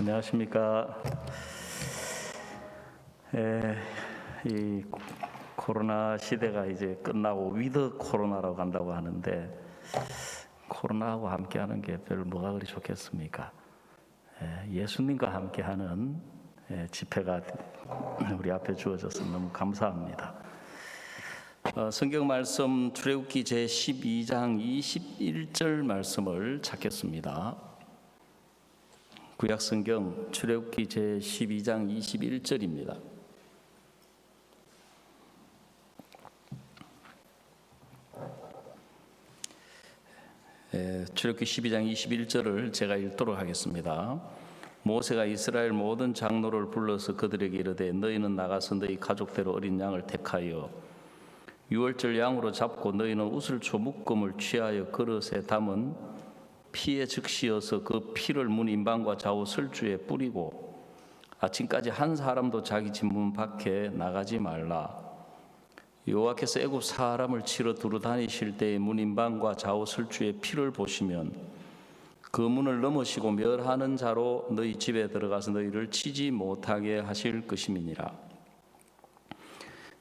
안녕하십니까. 이 코로나 시대가 이제 끝나고 위드 코로나라고 간다고 하는데, 코로나하고 함께하는 게 별 뭐가 그리 좋겠습니까? 예수님과 함께하는 집회가 우리 앞에 주어져서 너무 감사합니다. 성경 말씀 출애굽기 제12장 21절 말씀을 찾겠습니다. 구약성경 출애굽기 제12장 21절입니다. 출애굽기 12장 21절을 제가 읽도록 하겠습니다. 모세가 이스라엘 모든 장로를 불러서 그들에게 이르되 너희는 나가서 너희 가족대로 어린 양을 택하여 유월절 양으로 잡고 너희는 우슬초 묶음을 취하여 그릇에 담은 피에 즉시어서 그 피를 문 임방과 좌우 설주에 뿌리고 아침까지 한 사람도 자기 집 문 밖에 나가지 말라. 여호와께서 애굽 사람을 치러 두루 다니실 때에 문 임방과 좌우 설주에 피를 보시면 그 문을 넘으시고 멸하는 자로 너희 집에 들어가서 너희를 치지 못하게 하실 것임이니라.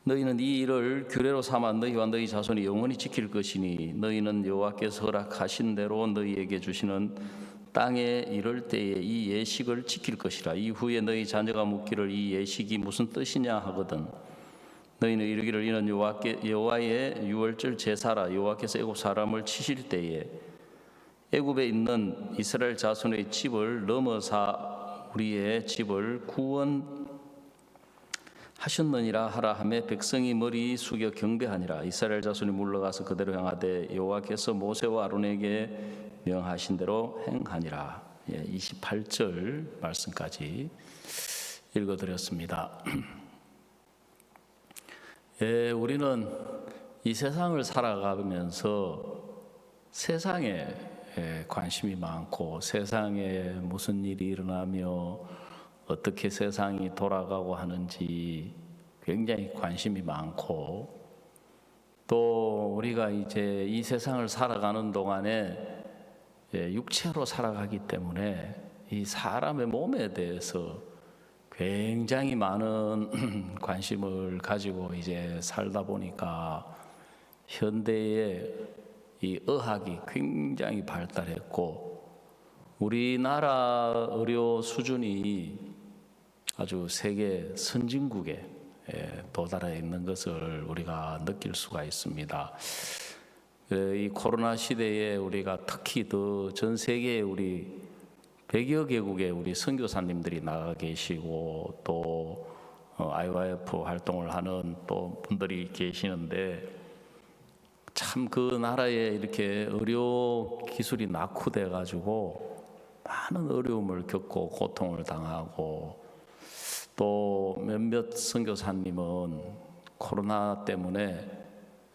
너희는 이 일을 규례로 삼아 너희와 너희 자손이 영원히 지킬 것이니 너희는 여호와께서 허락하신 대로 너희에게 주시는 땅에 이를 때에 이 예식을 지킬 것이라. 이후에 너희 자녀가 묻기를 이 예식이 무슨 뜻이냐 하거든 너희는 이르기를 이는 여호와의 유월절 제사라. 여호와께서 애굽 사람을 치실 때에 애굽에 있는 이스라엘 자손의 집을 넘어사 우리의 집을 구원하셨느니라 하라 하며 백성이 머리 숙여 경배하니라. 이스라엘 자손이 물러가서 그대로 행하되 여호와께서 모세와 아론에게 명하신 대로 행하니라. 28절 말씀까지 읽어드렸습니다. 우리는 이 세상을 살아가면서 세상에 관심이 많고 세상에 무슨 일이 일어나며 어떻게 세상이 돌아가고 하는지 굉장히 관심이 많고, 또 우리가 이제 이 세상을 살아가는 동안에 육체로 살아가기 때문에 이 사람의 몸에 대해서 굉장히 많은 관심을 가지고 이제 살다 보니까 현대의 이 의학이 굉장히 발달했고 우리나라 의료 수준이 아주 세계 선진국에 도달해 있는 것을 우리가 느낄 수가 있습니다. 이 코로나 시대에 우리가 특히 더 전 세계에 우리 100여 개국에 우리 선교사님들이 나가 계시고 또 IYF 활동을 하는 또 분들이 계시는데, 참 그 나라에 이렇게 의료 기술이 낙후돼 가지고 많은 어려움을 겪고 고통을 당하고, 또 몇몇 선교사님은 코로나 때문에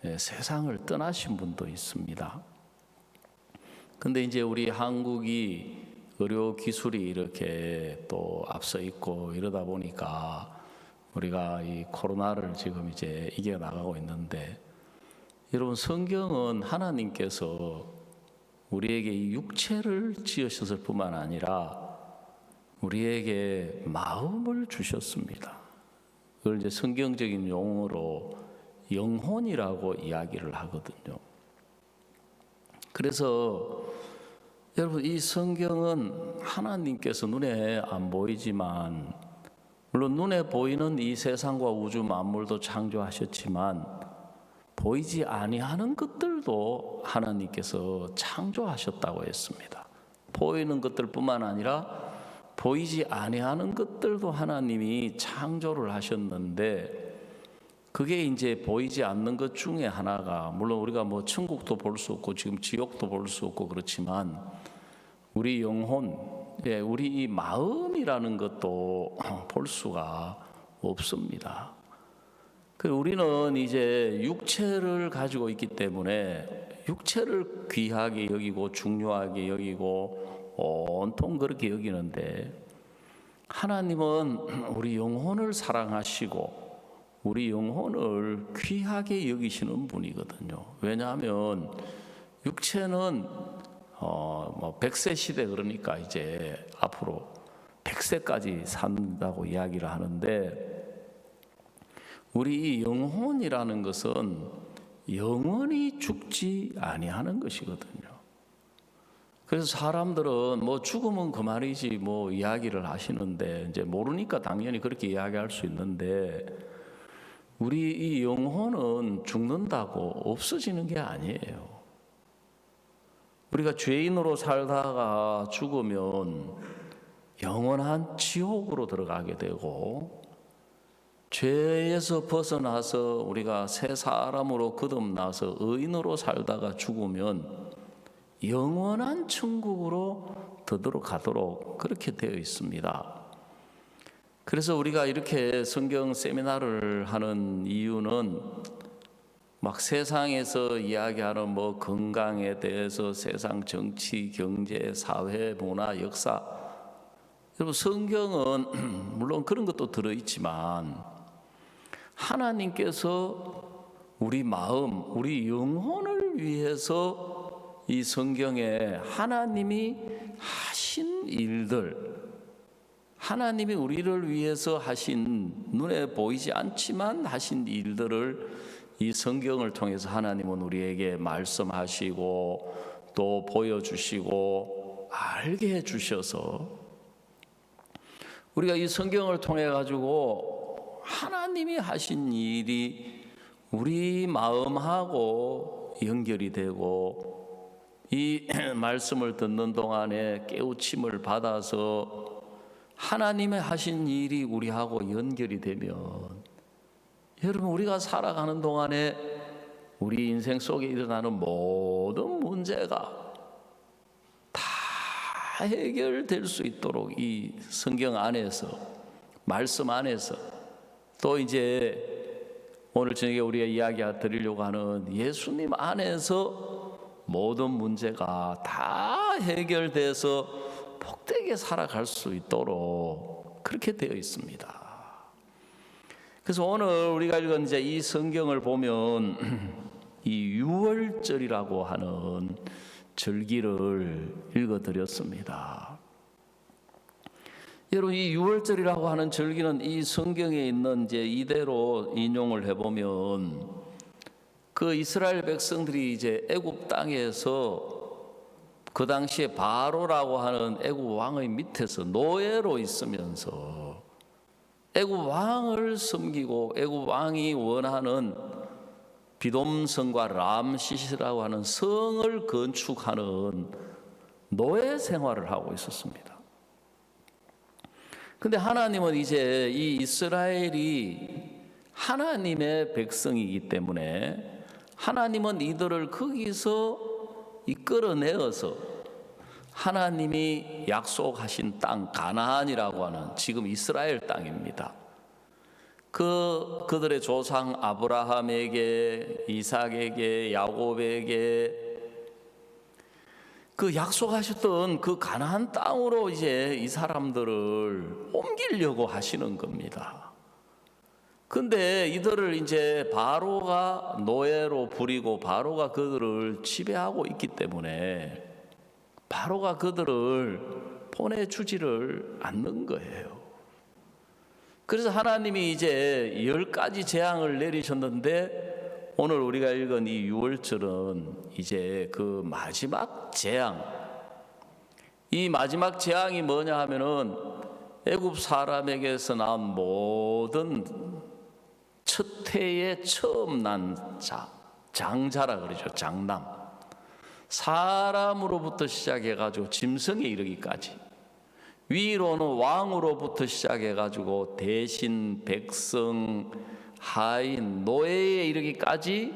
세상을 떠나신 분도 있습니다. 근데 이제 우리 한국이 의료 기술이 이렇게 또 앞서 있고 이러다 보니까 우리가 이 코로나를 지금 이제 이겨 나가고 있는데, 여러분 성경은 하나님께서 우리에게 이 육체를 지으셨을 뿐만 아니라 우리에게 마음을 주셨습니다. 그걸 이제 성경적인 용어로 영혼이라고 이야기를 하거든요. 그래서 여러분 이 성경은 하나님께서 눈에 안 보이지만, 물론 눈에 보이는 이 세상과 우주 만물도 창조하셨지만 보이지 아니하는 것들도 하나님께서 창조하셨다고 했습니다. 보이는 것들뿐만 아니라 보이지 아니하는 것들도 하나님이 창조를 하셨는데, 그게 이제 보이지 않는 것 중에 하나가, 물론 우리가 뭐 천국도 볼 수 없고 지금 지옥도 볼 수 없고 그렇지만 우리 영혼, 우리 이 마음이라는 것도 볼 수가 없습니다. 우리는 이제 육체를 가지고 있기 때문에 육체를 귀하게 여기고 중요하게 여기고 온통 그렇게 여기는데, 하나님은 우리 영혼을 사랑하시고 우리 영혼을 귀하게 여기시는 분이거든요. 왜냐하면 육체는 100세 시대, 그러니까 이제 앞으로 100세까지 산다고 이야기를 하는데, 우리 이 영혼이라는 것은 영원히 죽지 아니하는 것이거든요. 그래서 사람들은 뭐 죽으면 그만이지 뭐 이야기를 하시는데, 이제 모르니까 당연히 그렇게 이야기할 수 있는데, 우리 이 영혼은 죽는다고 없어지는 게 아니에요. 우리가 죄인으로 살다가 죽으면 영원한 지옥으로 들어가게 되고, 죄에서 벗어나서 우리가 새 사람으로 거듭나서 의인으로 살다가 죽으면 영원한 천국으로 들어가도록 그렇게 되어 있습니다. 그래서 우리가 이렇게 성경 세미나를 하는 이유는, 막 세상에서 이야기하는 뭐 건강에 대해서, 세상 정치, 경제, 사회, 문화, 역사, 여러분 성경은 물론 그런 것도 들어있지만 하나님께서 우리 마음, 우리 영혼을 위해서 이 성경에 하나님이 하신 일들, 하나님이 우리를 위해서 하신, 눈에 보이지 않지만 하신 일들을 이 성경을 통해서 하나님은 우리에게 말씀하시고 또 보여주시고 알게 해주셔서, 우리가 이 성경을 통해 가지고 하나님이 하신 일이 우리 마음하고 연결이 되고, 이 말씀을 듣는 동안에 깨우침을 받아서 하나님의 하신 일이 우리하고 연결이 되면, 여러분 우리가 살아가는 동안에 우리 인생 속에 일어나는 모든 문제가 다 해결될 수 있도록 이 성경 안에서, 말씀 안에서, 또 이제 오늘 저녁에 우리가 이야기 드리려고 하는 예수님 안에서 모든 문제가 다 해결돼서 복되게 살아갈 수 있도록 그렇게 되어 있습니다. 그래서 오늘 우리가 읽은 이제 이 성경을 보면 이 유월절이라고 하는 절기를 읽어드렸습니다. 여러분 이 유월절이라고 하는 절기는 이 성경에 있는 이제 이대로 인용을 해보면, 그 이스라엘 백성들이 이제 애굽 땅에서 그 당시에 바로라고 하는 애굽 왕의 밑에서 노예로 있으면서 애굽 왕을 섬기고 애굽 왕이 원하는 비돔성과 람시스라고 하는 성을 건축하는 노예 생활을 하고 있었습니다. 근데 하나님은 이제 이 이스라엘이 하나님의 백성이기 때문에 하나님은 이들을 거기서 이끌어내어서 하나님이 약속하신 땅 가나안이라고 하는, 지금 이스라엘 땅입니다. 그들의 조상 아브라함에게, 이삭에게, 야곱에게 그 약속하셨던 그 가나안 땅으로 이제 이 사람들을 옮기려고 하시는 겁니다. 근데 이들을 이제 바로가 노예로 부리고 바로가 그들을 지배하고 있기 때문에 바로가 그들을 보내주지를 않는 거예요. 그래서 하나님이 이제 10가지 재앙을 내리셨는데, 오늘 우리가 읽은 이 유월절은 이제 그 마지막 재앙, 이 마지막 재앙이 뭐냐 하면은 애굽 사람에게서 나온 모든 첫 해에 처음 난 자, 장자라 그러죠. 장남, 사람으로부터 시작해가지고 짐승에 이르기까지, 위로는 왕으로부터 시작해가지고 대신, 백성, 하인, 노예에 이르기까지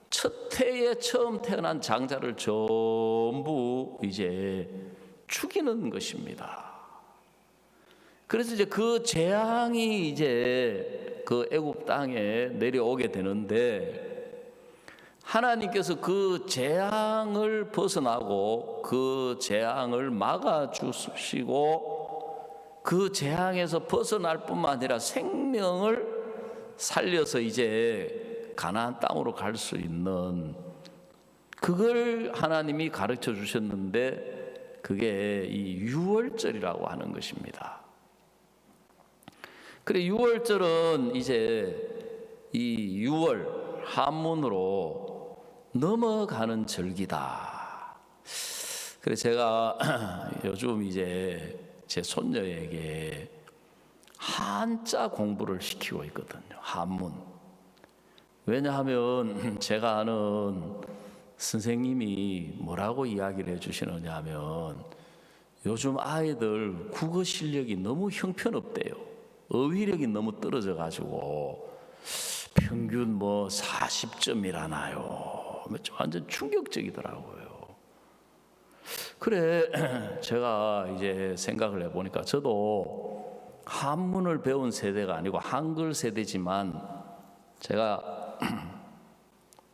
첫 해에 처음 태어난 장자를 전부 이제 죽이는 것입니다. 그래서 이제 그 재앙이 이제 그 애굽 땅에 내려오게 되는데, 하나님께서 그 재앙을 벗어나고 그 재앙을 막아주시고 그 재앙에서 벗어날 뿐만 아니라 생명을 살려서 이제 가나안 땅으로 갈 수 있는, 그걸 하나님이 가르쳐 주셨는데, 그게 이 유월절이라고 하는 것입니다. 그래, 유월절은 이제 이 유월 한문으로 넘어가는 절기다. 그래, 제가 요즘 이제 제 손녀에게 한자 공부를 시키고 있거든요. 한문. 왜냐하면 제가 아는 선생님이 뭐라고 이야기를 해주시느냐 하면 요즘 아이들 국어 실력이 너무 형편없대요. 어휘력이 너무 떨어져 가지고 평균 뭐 40점이라나요. 완전 충격적이더라고요. 그래, 제가 이제 생각을 해보니까 저도 한문을 배운 세대가 아니고 한글 세대지만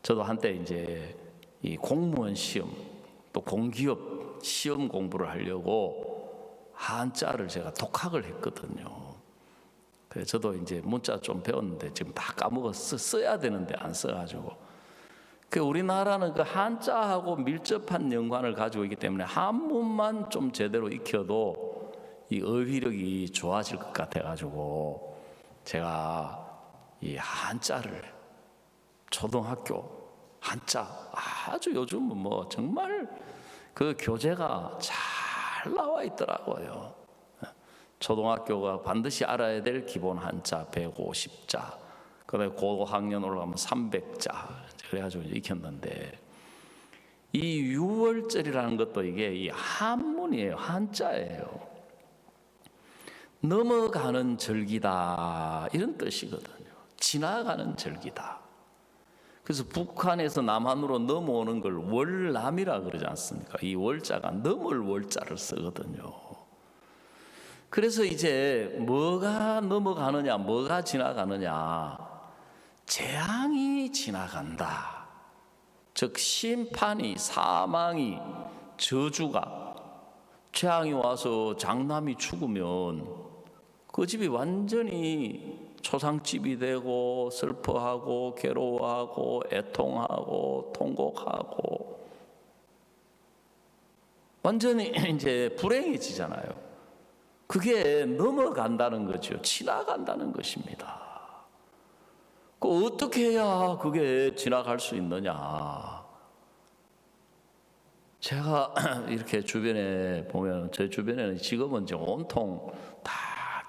저도 한때 이제 이 공무원 시험 또 공기업 시험 공부를 하려고 한자를 제가 독학을 했거든요. 그래서 저도 이제 문자 좀 배웠는데 지금 다 까먹었어. 써야 되는데 안 써가지고. 그 우리나라는 그 한자하고 밀접한 연관을 가지고 있기 때문에 한문만 좀 제대로 익혀도 이 어휘력이 좋아질 것 같아가지고 제가 이 한자를 초등학교 한자 아주 요즘은 뭐 정말 그 교재가 잘 나와 있더라고요. 초등학교가 반드시 알아야 될 기본 한자 150자, 그다음에 고학년 올라가면 300자. 그래가지고 익혔는데 이 유월절이라는 것도 이게 이 한문이에요. 한자예요. 넘어가는 절기다 이런 뜻이거든요. 지나가는 절기다. 그래서 북한에서 남한으로 넘어오는 걸 월남이라 그러지 않습니까? 이 월자가 넘을 월자를 쓰거든요. 그래서 이제 뭐가 넘어가느냐, 뭐가 지나가느냐, 재앙이 지나간다. 즉 심판이, 사망이, 저주가, 재앙이 와서 장남이 죽으면 그 집이 완전히 초상집이 되고 슬퍼하고 괴로워하고 애통하고 통곡하고 완전히 이제 불행해지잖아요. 그게 넘어간다는 거죠. 지나간다는 것입니다. 어떻게 해야 그게 지나갈 수 있느냐? 제가 이렇게 주변에 보면 제 주변에는 지금은 이제 온통 다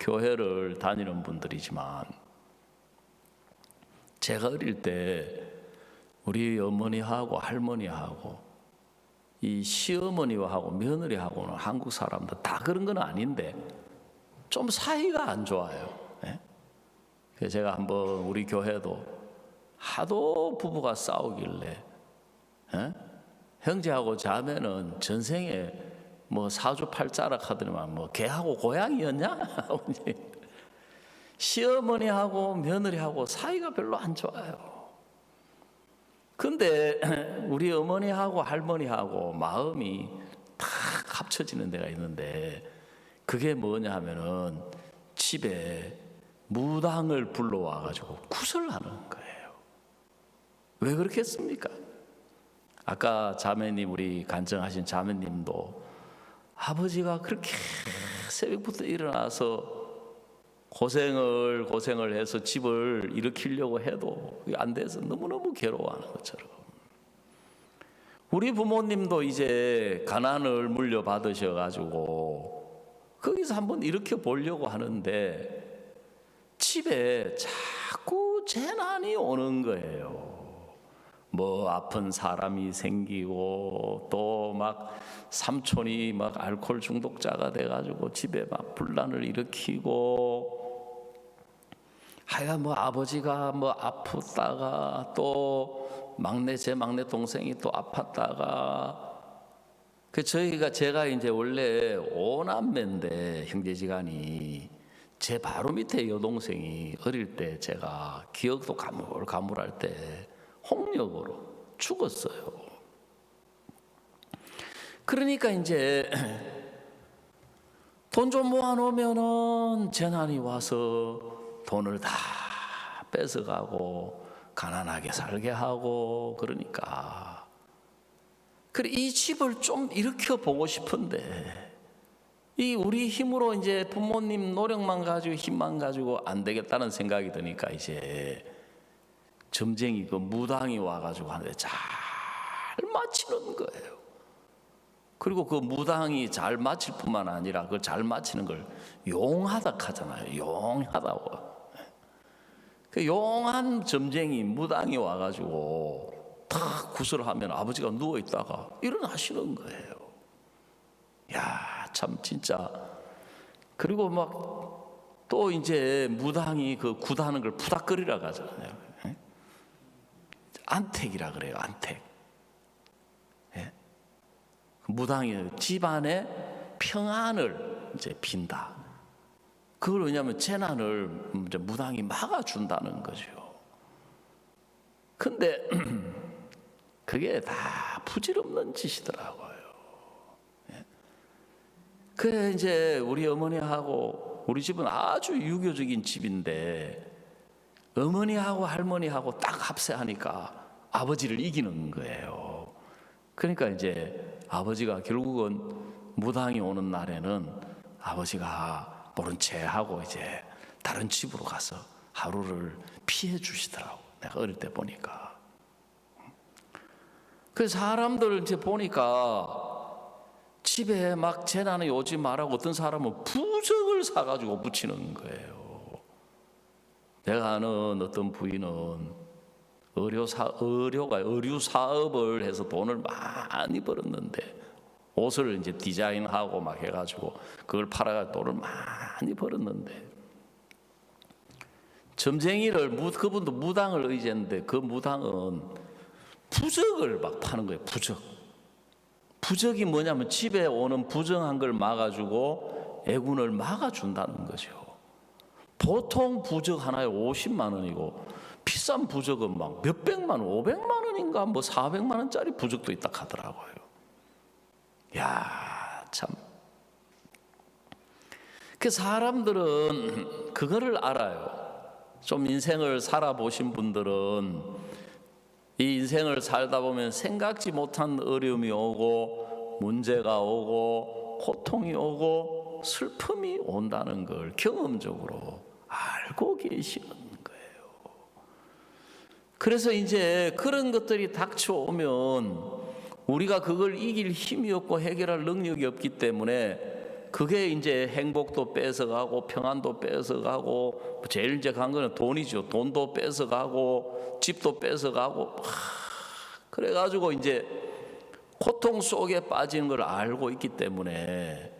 교회를 다니는 분들이지만 제가 어릴 때 우리 어머니하고 할머니하고 이 시어머니하고 며느리하고는 한국 사람들 다 그런 건 아닌데 좀 사이가 안 좋아요. 그래서 제가 한번 우리 교회도 하도 부부가 싸우길래 형제하고 자매는 전생에 뭐 사주팔자락 하더니만 뭐 개하고 고양이였냐? 시어머니하고 며느리하고 사이가 별로 안 좋아요. 근데 우리 어머니하고 할머니하고 마음이 다 합쳐지는 데가 있는데 그게 뭐냐 하면은 집에 무당을 불러와 가지고 구설하는 거예요. 왜 그렇겠습니까? 아까 자매님, 우리 간증하신 자매님도 아버지가 그렇게 새벽부터 일어나서 고생을 해서 집을 일으키려고 해도 안 돼서 너무너무 괴로워하는 것처럼 우리 부모님도 이제 가난을 물려받으셔 가지고 거기서 한번 일으켜 보려고 하는데 집에 자꾸 재난이 오는 거예요. 뭐 아픈 사람이 생기고 또 막 삼촌이 막 알코올 중독자가 돼가지고 집에 막 분란을 일으키고 하여간 뭐 아버지가 뭐 아프다가 또 제 막내 동생이 또 아팠다가 제가 이제 원래 5남매인데 형제지간이 제 바로 밑에 여동생이 어릴 때 제가 기억도 가물가물할 때 홍역으로 죽었어요. 그러니까 이제 돈 좀 모아놓으면은 재난이 와서 돈을 다 뺏어가고 가난하게 살게 하고 그러니까 그래, 이 집을 좀 일으켜 보고 싶은데, 이 우리 힘으로 이제 부모님 노력만 가지고 힘만 가지고 안 되겠다는 생각이 드니까 이제 점쟁이 그 무당이 와가지고 하는데 잘 맞히는 거예요. 그리고 그 무당이 잘 맞힐 뿐만 아니라 그걸 잘 맞히는 걸 용하다 하잖아요. 용하다고. 그 용한 점쟁이 무당이 와가지고 탁 구슬을 하면 아버지가 누워 있다가 일어나시는 거예요. 야, 참 진짜. 그리고 막 또 이제 무당이 그 굿하는 걸 푸닥거리라고 하잖아요. 안택이라 그래요. 안택. 예? 무당이 집안의 평안을 이제 빈다. 그걸 왜냐하면 재난을 이제 무당이 막아준다는 거죠. 근데 그게 다 부질없는 짓이더라고요. 예? 그래 이제 우리 어머니하고 우리 집은 아주 유교적인 집인데 어머니하고 할머니하고 딱 합세하니까 아버지를 이기는 거예요. 그러니까 이제 아버지가 결국은 무당이 오는 날에는 아버지가 모른 채 하고 이제 다른 집으로 가서 하루를 피해 주시더라고. 내가 어릴 때 보니까. 그 사람들 이제 보니까 집에 막 재난이 오지 말라고 어떤 사람은 부적을 사가지고 붙이는 거예요. 내가 아는 어떤 부인은 의류 사업을 해서 돈을 많이 벌었는데 옷을 이제 디자인하고 막 해가지고 그걸 팔아가 돈을 많이 벌었는데 점쟁이를 그분도 무당을 의지했는데 그 무당은 부적을 막 파는 거예요. 부적이 뭐냐면 집에 오는 부정한 걸 막아주고 애군을 막아준다는 거죠. 보통 부적 하나에 50만 원이고 비싼 부적은 막 몇백만 원, 500만 원인가 뭐 400만 원짜리 부적도 있다 하더라고요. 야, 참. 그 사람들은 그거를 알아요. 좀 인생을 살아보신 분들은 이 인생을 살다 보면 생각지 못한 어려움이 오고 문제가 오고 고통이 오고 슬픔이 온다는 걸 경험적으로 알고 계시는 거예요. 그래서 이제 그런 것들이 닥쳐오면 우리가 그걸 이길 힘이 없고 해결할 능력이 없기 때문에 그게 이제 행복도 뺏어가고 평안도 뺏어가고 제일 이제 간 거는 돈이죠. 돈도 뺏어가고 집도 뺏어가고 그래가지고 이제 고통 속에 빠지는 걸 알고 있기 때문에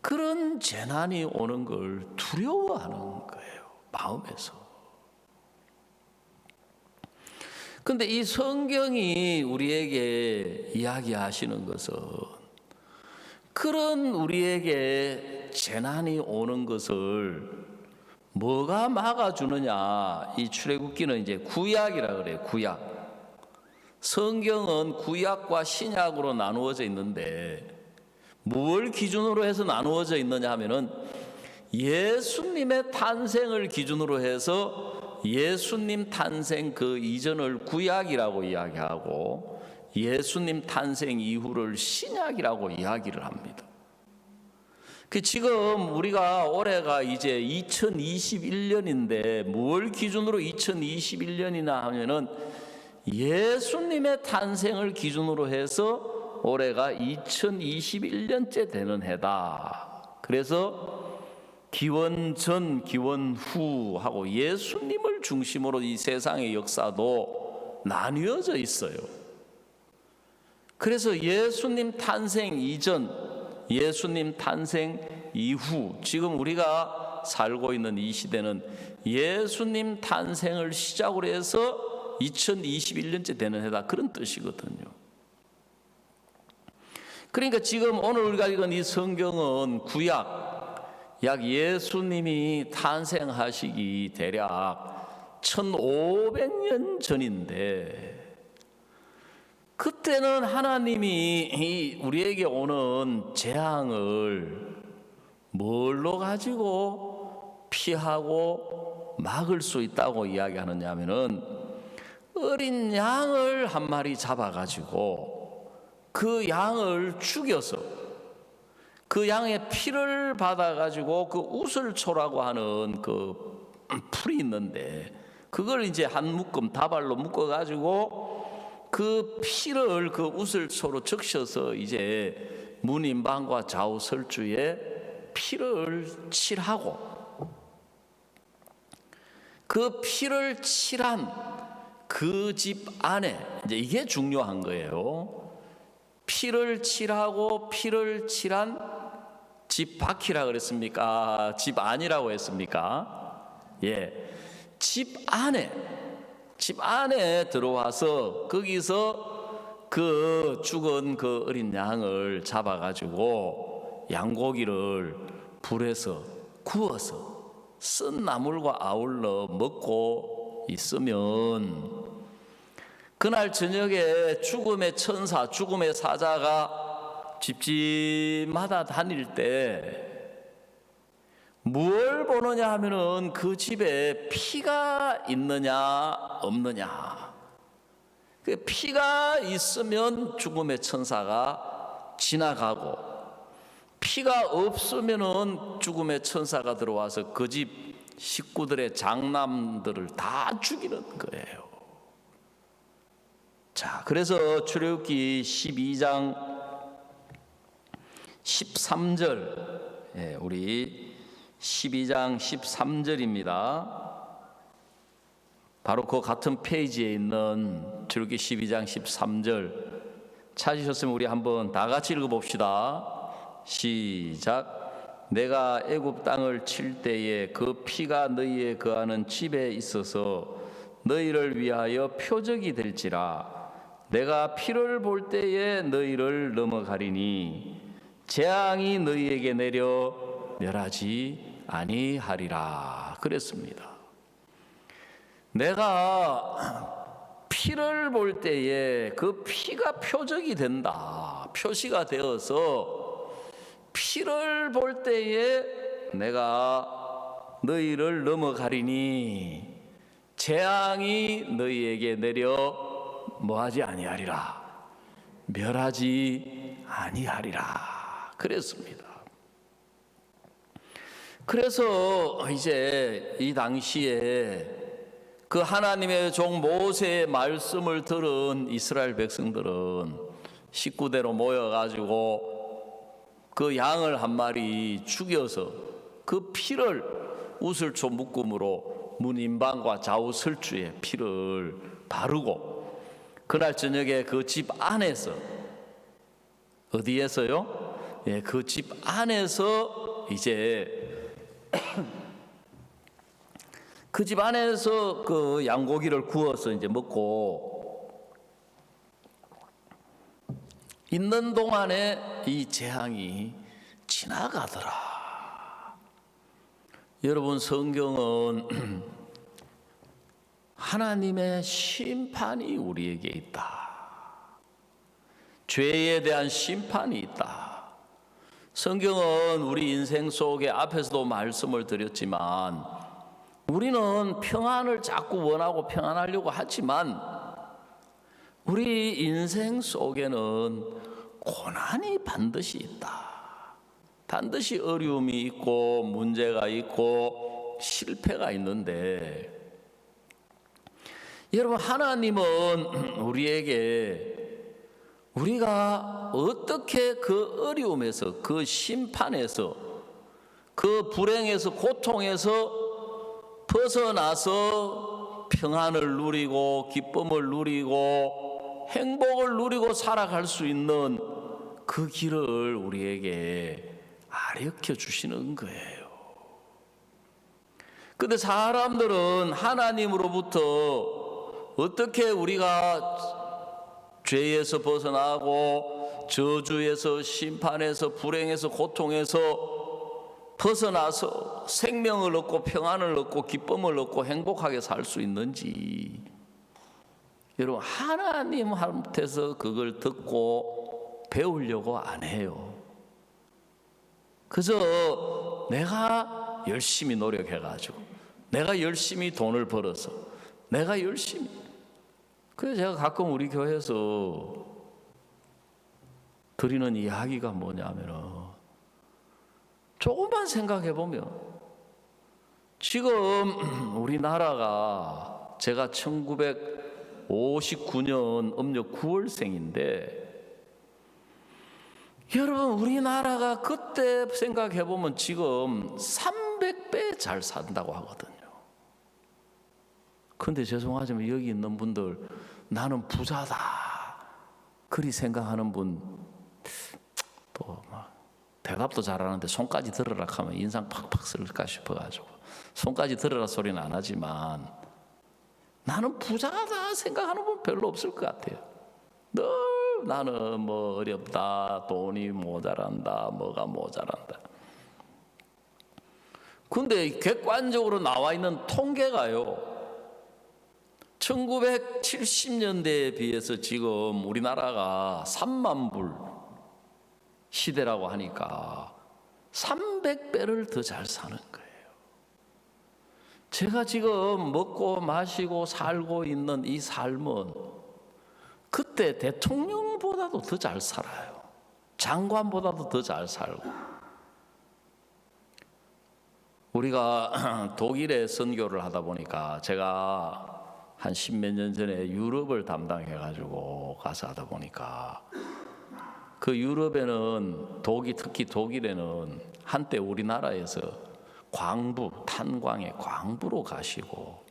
그런 재난이 오는 걸 두려워하는 거예요. 마음에서. 근데 이 성경이 우리에게 이야기하시는 것은 그런 우리에게 재난이 오는 것을 뭐가 막아주느냐. 이 출애굽기는 이제 구약이라 그래요. 구약. 성경은 구약과 신약으로 나누어져 있는데 뭘 기준으로 해서 나누어져 있느냐 하면은 예수님의 탄생을 기준으로 해서 예수님 탄생 그 이전을 구약이라고 이야기하고 예수님 탄생 이후를 신약이라고 이야기를 합니다. 지금 우리가 올해가 이제 2021년인데 뭘 기준으로 2021년이나 하면은 예수님의 탄생을 기준으로 해서 올해가 2021년째 되는 해다. 그래서 기원 전, 기원 후 하고 예수님을 중심으로 이 세상의 역사도 나뉘어져 있어요. 그래서 예수님 탄생 이전, 예수님 탄생 이후, 지금 우리가 살고 있는 이 시대는 예수님 탄생을 시작으로 해서 2021년째 되는 해다. 그런 뜻이거든요. 그러니까 지금 오늘 우리가 읽은 이 성경은 구약, 약 예수님이 탄생하시기 대략 1500년 전인데 그때는 하나님이 우리에게 오는 재앙을 뭘로 가지고 피하고 막을 수 있다고 이야기하느냐 하면은 어린 양을 한 마리 잡아가지고 그 양을 죽여서 그 양의 피를 받아가지고 그 우슬초라고 하는 그 풀이 있는데 그걸 이제 한 묶음 다발로 묶어가지고 그 피를 그 우슬초로 적셔서 이제 문인방과 좌우 설주에 피를 칠하고 그 피를 칠한 그 집 안에 이제 이게 중요한 거예요. 피를 칠하고 피를 칠한 집 밖이라 그랬습니까? 집 안이라고 했습니까? 예. 집 안에 들어와서 거기서 그 죽은 그 어린 양을 잡아가지고 양고기를 불에서 구워서 쓴 나물과 아울러 먹고 있으면 그날 저녁에 죽음의 천사, 죽음의 사자가 집집마다 다닐 때 뭘 보느냐 하면은 그 집에 피가 있느냐 없느냐. 그 피가 있으면 죽음의 천사가 지나가고 피가 없으면은 죽음의 천사가 들어와서 그 집 식구들의 장남들을 다 죽이는 거예요. 자, 그래서 출애굽기 12장 13절, 우리 12장 13절입니다. 바로 그 같은 페이지에 있는 출애굽기 12장 13절 찾으셨으면 우리 한번 다 같이 읽어봅시다. 시작. 내가 애굽 땅을 칠 때에 그 피가 너희의 거하는 집에 있어서 너희를 위하여 표적이 될지라. 내가 피를 볼 때에 너희를 넘어가리니 재앙이 너희에게 내려 멸하지 아니하리라 그랬습니다. 내가 피를 볼 때에 그 피가 표적이 된다. 표시가 되어서 피를 볼 때에 내가 너희를 넘어가리니 재앙이 너희에게 내려 뭐하지 아니하리라 멸하지 아니하리라 그랬습니다. 그래서 이제 이 당시에 그 하나님의 종 모세의 말씀을 들은 이스라엘 백성들은 식구대로 모여가지고 그 양을 한 마리 죽여서 그 피를 우슬초 묶음으로 문인방과 좌우 설주에 피를 바르고 그날 저녁에 그 집 안에서 어디에서요? 예, 그 집 안에서 이제 그 집 안에서 그 양고기를 구워서 이제 먹고 있는 동안에 이 재앙이 지나가더라. 여러분, 성경은 하나님의 심판이 우리에게 있다. 죄에 대한 심판이 있다. 성경은 우리 인생 속에 앞에서도 말씀을 드렸지만 우리는 평안을 자꾸 원하고 평안하려고 하지만 우리 인생 속에는 고난이 반드시 있다. 반드시 어려움이 있고 문제가 있고 실패가 있는데 여러분, 하나님은 우리에게 우리가 어떻게 그 어려움에서 그 심판에서 그 불행에서 고통에서 벗어나서 평안을 누리고 기쁨을 누리고 행복을 누리고 살아갈 수 있는 그 길을 우리에게 가르쳐 주시는 거예요. 근데 사람들은 하나님으로부터 어떻게 우리가 죄에서 벗어나고 저주에서 심판에서 불행에서 고통에서 벗어나서 생명을 얻고 평안을 얻고 기쁨을 얻고 행복하게 살 수 있는지 여러분 하나님한테서 그걸 듣고 배우려고 안 해요. 그저 내가 열심히 노력해가지고 내가 열심히 돈을 벌어서 내가 열심히 그래서 제가 가끔 우리 교회에서 드리는 이야기가 뭐냐면은, 조금만 생각해 보면 지금 우리나라가, 제가 1959년 음력 9월생인데, 여러분 우리나라가 그때 생각해 보면 지금 300배 잘 산다고 하거든요. 근데 죄송하지만 여기 있는 분들, 나는 부자다 그리 생각하는 분, 또 막 대답도 잘하는데 손까지 들으라 하면 인상 팍팍 쓸까 싶어가지고 손까지 들으라 소리는 안 하지만, 나는 부자다 생각하는 분 별로 없을 것 같아요. 늘 나는 뭐 어렵다, 돈이 모자란다, 뭐가 모자란다. 근데 객관적으로 나와 있는 통계가요, 1970년대에 비해서 지금 우리나라가 3만 불 시대라고 하니까 300배를 더 잘 사는 거예요. 제가 지금 먹고 마시고 살고 있는 이 삶은 그때 대통령보다도 더 잘 살아요. 장관보다도 더 잘 살고. 우리가 독일에 선교를 하다 보니까, 제가 한 10몇 년 전에 유럽을 담당해가지고 가서 하다 보니까, 그 유럽에는 특히 독일에는 한때 우리나라에서 광부, 탄광의 광부로 가시고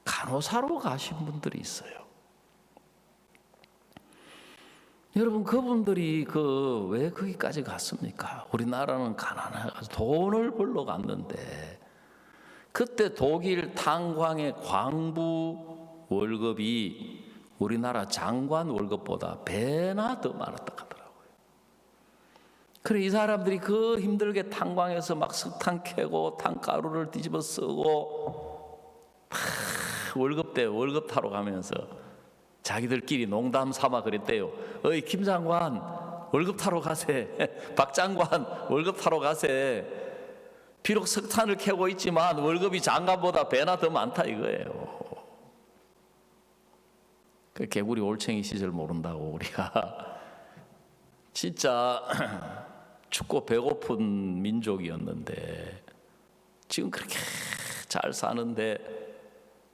간호사로 가신 분들이 있어요. 여러분, 그분들이 왜 거기까지 갔습니까? 우리나라는 가난해가지고 돈을 벌러 갔는데, 그때 독일 탄광의 광부 월급이 우리나라 장관 월급보다 배나 더 많았다 하더라고요. 그래, 이 사람들이 그 힘들게 탄광에서 막 석탄 캐고 탄가루를 뒤집어 쓰고 월급 타러 가면서 자기들끼리 농담 삼아 그랬대요. 어이 김 장관 월급 타러 가세. 박 장관 월급 타러 가세. 비록 석탄을 캐고 있지만 월급이 장관보다 배나 더 많다 이거예요. 그 개구리 올챙이 시절 모른다고 우리가 진짜 춥고 배고픈 민족이었는데, 지금 그렇게 잘 사는데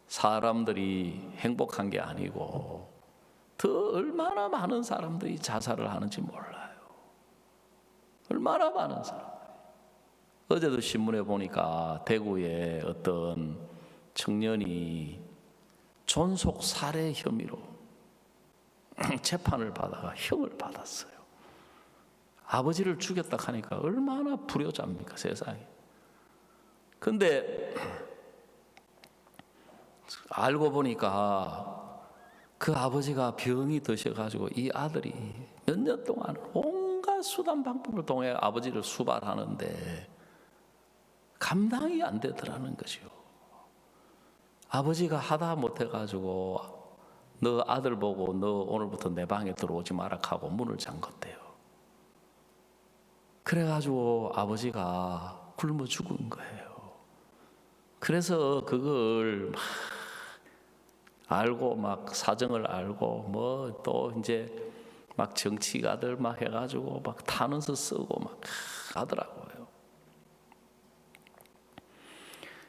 사람들이 행복한 게 아니고 더 얼마나 많은 사람들이 자살을 하는지 몰라요. 얼마나 많은 사람들이. 어제도 신문에 보니까 대구에 어떤 청년이 존속 살해 혐의로 재판을 받아가 형을 받았어요. 아버지를 죽였다 하니까 얼마나 불효자입니까, 세상에. 근데 알고 보니까 그 아버지가 병이 드셔가지고 이 아들이 몇 년 동안 온갖 수단 방법을 통해 아버지를 수발하는데 감당이 안 되더라는 것이요. 아버지가 하다 못해가지고 너 아들 보고 너 오늘부터 내 방에 들어오지 마라 하고 문을 잠궜대요. 그래가지고 아버지가 굶어 죽은 거예요. 그래서 그걸 막 알고, 막 사정을 알고, 뭐 또 이제 막 정치가들 막 해가지고 막 탄원서 쓰고 막 하더라고요.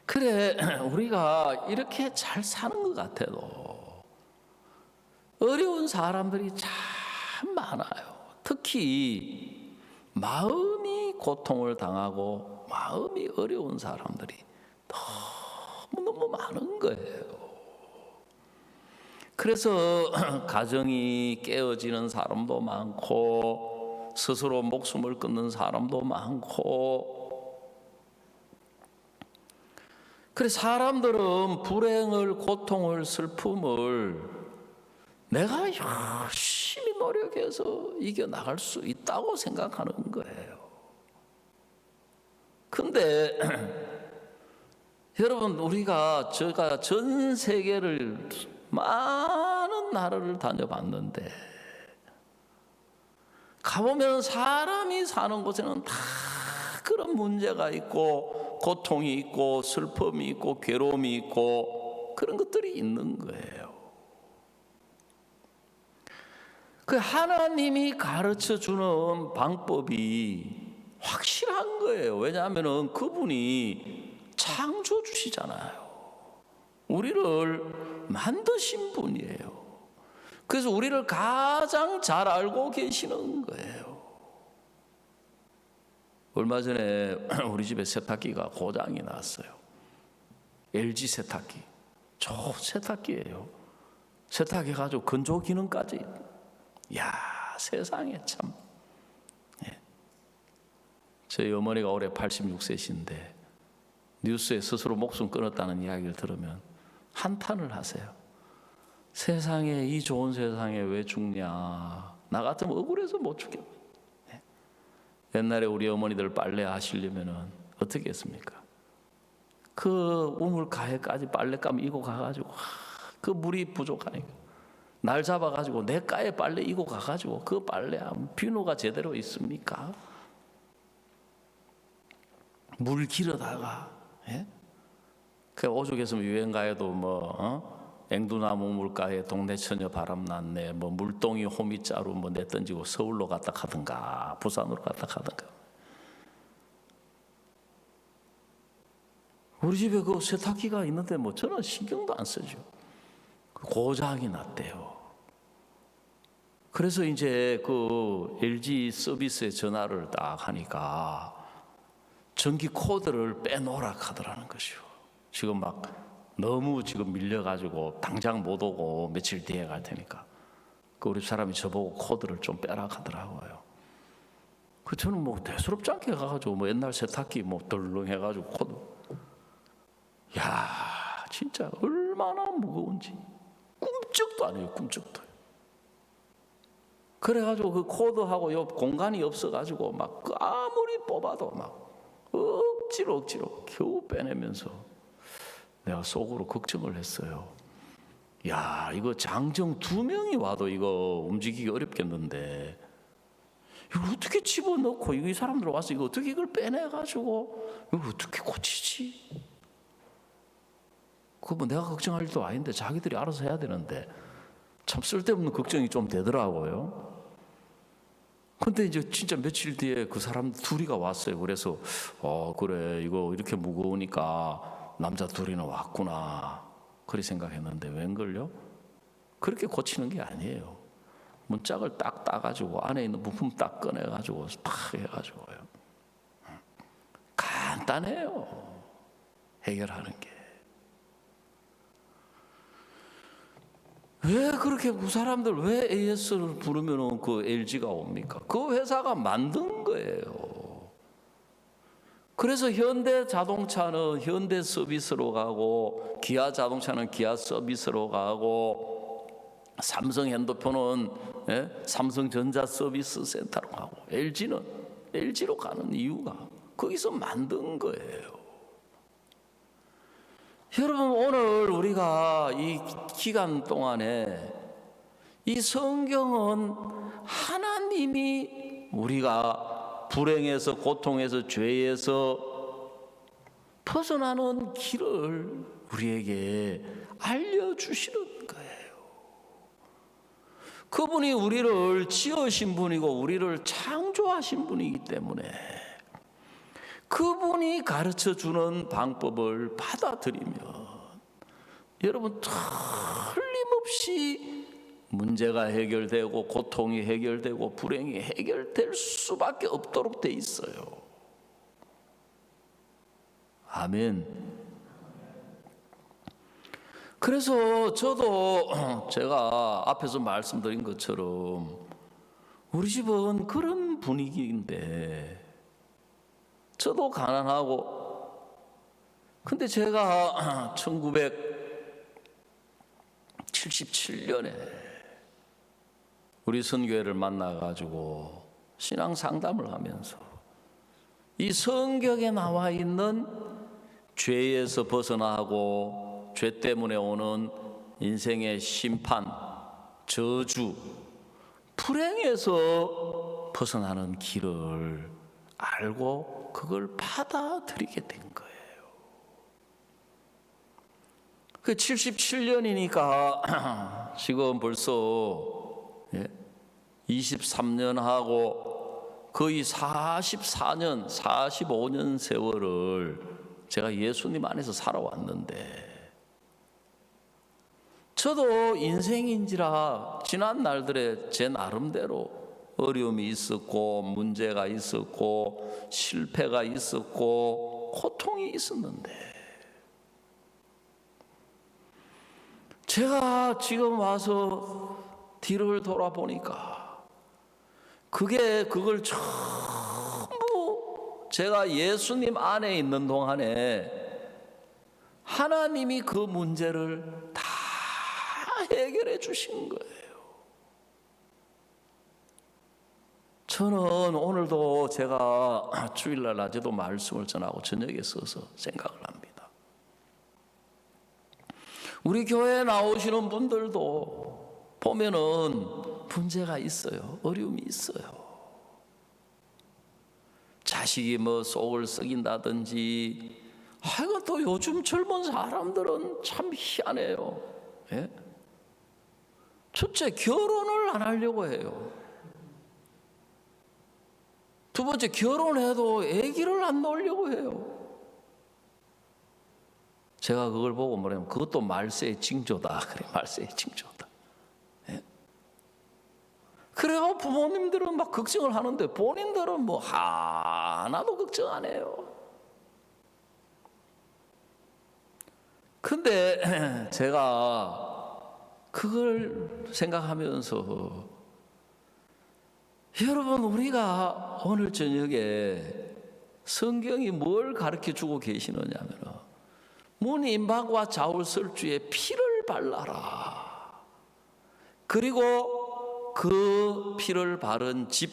그래, 우리가 이렇게 잘 사는 것 같아도 어려운 사람들이 참 많아요. 특히 마음이 고통을 당하고 마음이 어려운 사람들이 너무 많은 거예요. 그래서 가정이 깨어지는 사람도 많고 스스로 목숨을 끊는 사람도 많고, 그래 사람들은 불행을, 고통을, 슬픔을 내가 열심히 노력해서 이겨나갈 수 있다고 생각하는 거예요. 근데 여러분, 제가 전 세계를 많은 나라를 다녀봤는데 가보면 사람이 사는 곳에는 다 그런 문제가 있고 고통이 있고 슬픔이 있고 괴로움이 있고 그런 것들이 있는 거예요. 그 하나님이 가르쳐 주는 방법이 확실한 거예요. 왜냐하면 그분이 창조주시잖아요. 우리를 만드신 분이에요. 그래서 우리를 가장 잘 알고 계시는 거예요. 얼마 전에 우리 집에 세탁기가 고장이 났어요. LG 세탁기. 좋은 세탁기예요. 세탁해가지고 건조 기능까지. 야, 세상에 참. 예. 저희 어머니가 올해 86세신데 뉴스에 스스로 목숨 끊었다는 이야기를 들으면 한탄을 하세요. 세상에, 이 좋은 세상에 왜 죽냐. 나 같으면 억울해서 못 죽겠네. 예. 옛날에 우리 어머니들 빨래 하시려면 어떻게 했습니까? 그 우물가에까지 빨랫감 이고 가가지고 그 물이 부족하니까 날 잡아가지고 내 가에 빨래 이고 가가지고 그 빨래하면 비누가 제대로 있습니까? 물 길어다가, 예? 그 오죽했으면 유행가에도 앵두나무 물가에 동네 처녀 바람 났네, 뭐 물동이 호미자루 뭐 내던지고 서울로 갔다 가든가 부산으로 갔다 가든가. 우리 집에 그 세탁기가 있는데 뭐 저는 신경도 안 쓰죠. 고장이 났대요. 그래서 이제 그 LG 서비스에 전화를 딱 하니까 전기 코드를 빼놓으라 하더라는 것이요. 지금 막 너무 지금 밀려가지고 당장 못 오고 며칠 뒤에 갈 테니까 그 우리 사람이 저보고 코드를 좀 빼라 하더라고요. 그 저는 뭐 대수롭지 않게 가가지고 뭐 옛날 세탁기 뭐 덜렁 해가지고 코드. 야, 진짜 얼마나 무거운지 꿈쩍도 안 해요. 꿈쩍도. 그래가지고 그 코드하고 옆 공간이 없어가지고 막 아무리 뽑아도 막 억지로 겨우 빼내면서 내가 속으로 걱정을 했어요. 야, 이거 장정 2명이 와도 이거 움직이기 어렵겠는데 이거 어떻게 집어넣고 이 사람들 와서 이거 어떻게 이걸 빼내가지고 이거 어떻게 고치지? 그거 뭐 내가 걱정할 일도 아닌데 자기들이 알아서 해야 되는데 참 쓸데없는 걱정이 좀 되더라고요. 근데 이제 진짜 며칠 뒤에 그 사람 둘이가 왔어요. 그래서 그래, 이거 이렇게 무거우니까 남자 둘이나 왔구나 그렇게 생각했는데 웬걸요? 그렇게 고치는 게 아니에요. 문짝을 딱 따가지고 안에 있는 부품 딱 꺼내가지고 탁 해가지고요. 간단해요, 해결하는 게. 왜 그렇게 그 사람들 왜 AS를 부르면 그 LG가 옵니까? 그 회사가 만든 거예요. 그래서 현대 자동차는 현대 서비스로 가고 기아 자동차는 기아 서비스로 가고 삼성 핸드폰은 삼성전자 서비스 센터로 가고 LG는 LG로 가는 이유가 거기서 만든 거예요. 여러분, 오늘 우리가 이 기간 동안에 이 성경은 하나님이 우리가 불행에서 고통에서 죄에서 벗어나는 길을 우리에게 알려주시는 거예요. 그분이 우리를 지으신 분이고 우리를 창조하신 분이기 때문에 그분이 가르쳐주는 방법을 받아들이면 여러분 틀림없이 문제가 해결되고 고통이 해결되고 불행이 해결될 수밖에 없도록 돼 있어요. 아멘. 그래서 저도 제가 앞에서 말씀드린 것처럼 우리 집은 그런 분위기인데 저도 가난하고, 근데 제가 1977년에 우리 선교회를 만나가지고 신앙 상담을 하면서 이 성경에 나와 있는 죄에서 벗어나고 죄 때문에 오는 인생의 심판, 저주, 불행에서 벗어나는 길을 알고 그걸 받아들이게 된 거예요. 그 77년이니까 지금 벌써 23년 하고 거의 44년, 45년 세월을 제가 예수님 안에서 살아왔는데, 저도 인생인지라 지난 날들에 제 나름대로 어려움이 있었고 문제가 있었고 실패가 있었고 고통이 있었는데, 제가 지금 와서 뒤를 돌아보니까 그걸 전부 제가 예수님 안에 있는 동안에 하나님이 그 문제를 다 해결해 주신 거예요. 저는 오늘도 제가 주일날 낮에도 말씀을 전하고 저녁에 서서 생각을 합니다. 우리 교회에 나오시는 분들도 보면은 문제가 있어요. 어려움이 있어요. 자식이 뭐 속을 썩인다든지, 하여간 또 요즘 젊은 사람들은 참 희한해요. 예? 첫째, 결혼을 안 하려고 해요. 두 번째, 결혼해도 아기를 안 낳으려고 해요. 제가 그걸 보고 뭐냐면, 그것도 말세의 징조다. 그래, 말세의 징조다. 예? 그래요. 부모님들은 막 걱정을 하는데 본인들은 뭐 하나도 걱정 안 해요. 근데 제가 그걸 생각하면서, 여러분, 우리가 오늘 저녁에 성경이 뭘 가르쳐 주고 계시느냐면, 문임박과 자울설주에 피를 발라라. 그리고 그 피를 바른 집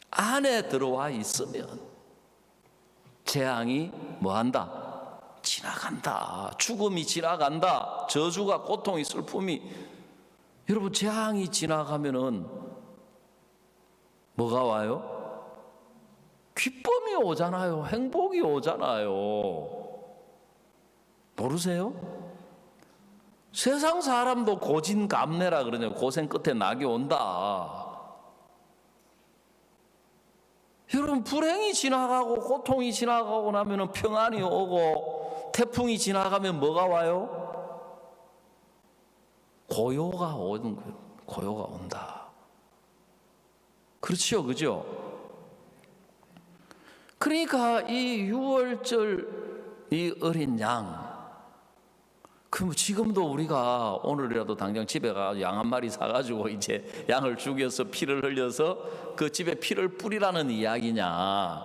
안에 들어와 있으면 재앙이 뭐한다? 지나간다. 죽음이 지나간다. 저주가, 고통이, 슬픔이. 여러분, 재앙이 지나가면은 뭐가 와요? 기쁨이 오잖아요. 행복이 오잖아요. 모르세요? 세상 사람도 고진감래라 그러냐. 고생 끝에 낙이 온다. 여러분, 불행이 지나가고 고통이 지나가고 나면 평안이 오고, 태풍이 지나가면 뭐가 와요? 고요가 오는 거예요. 고요가 온다. 그렇죠, 그죠? 그러니까 이 6월절 이 어린 양, 그럼 지금도 우리가 오늘이라도 당장 집에 가 양 한 마리 사가지고 이제 양을 죽여서 피를 흘려서 그 집에 피를 뿌리라는 이야기냐?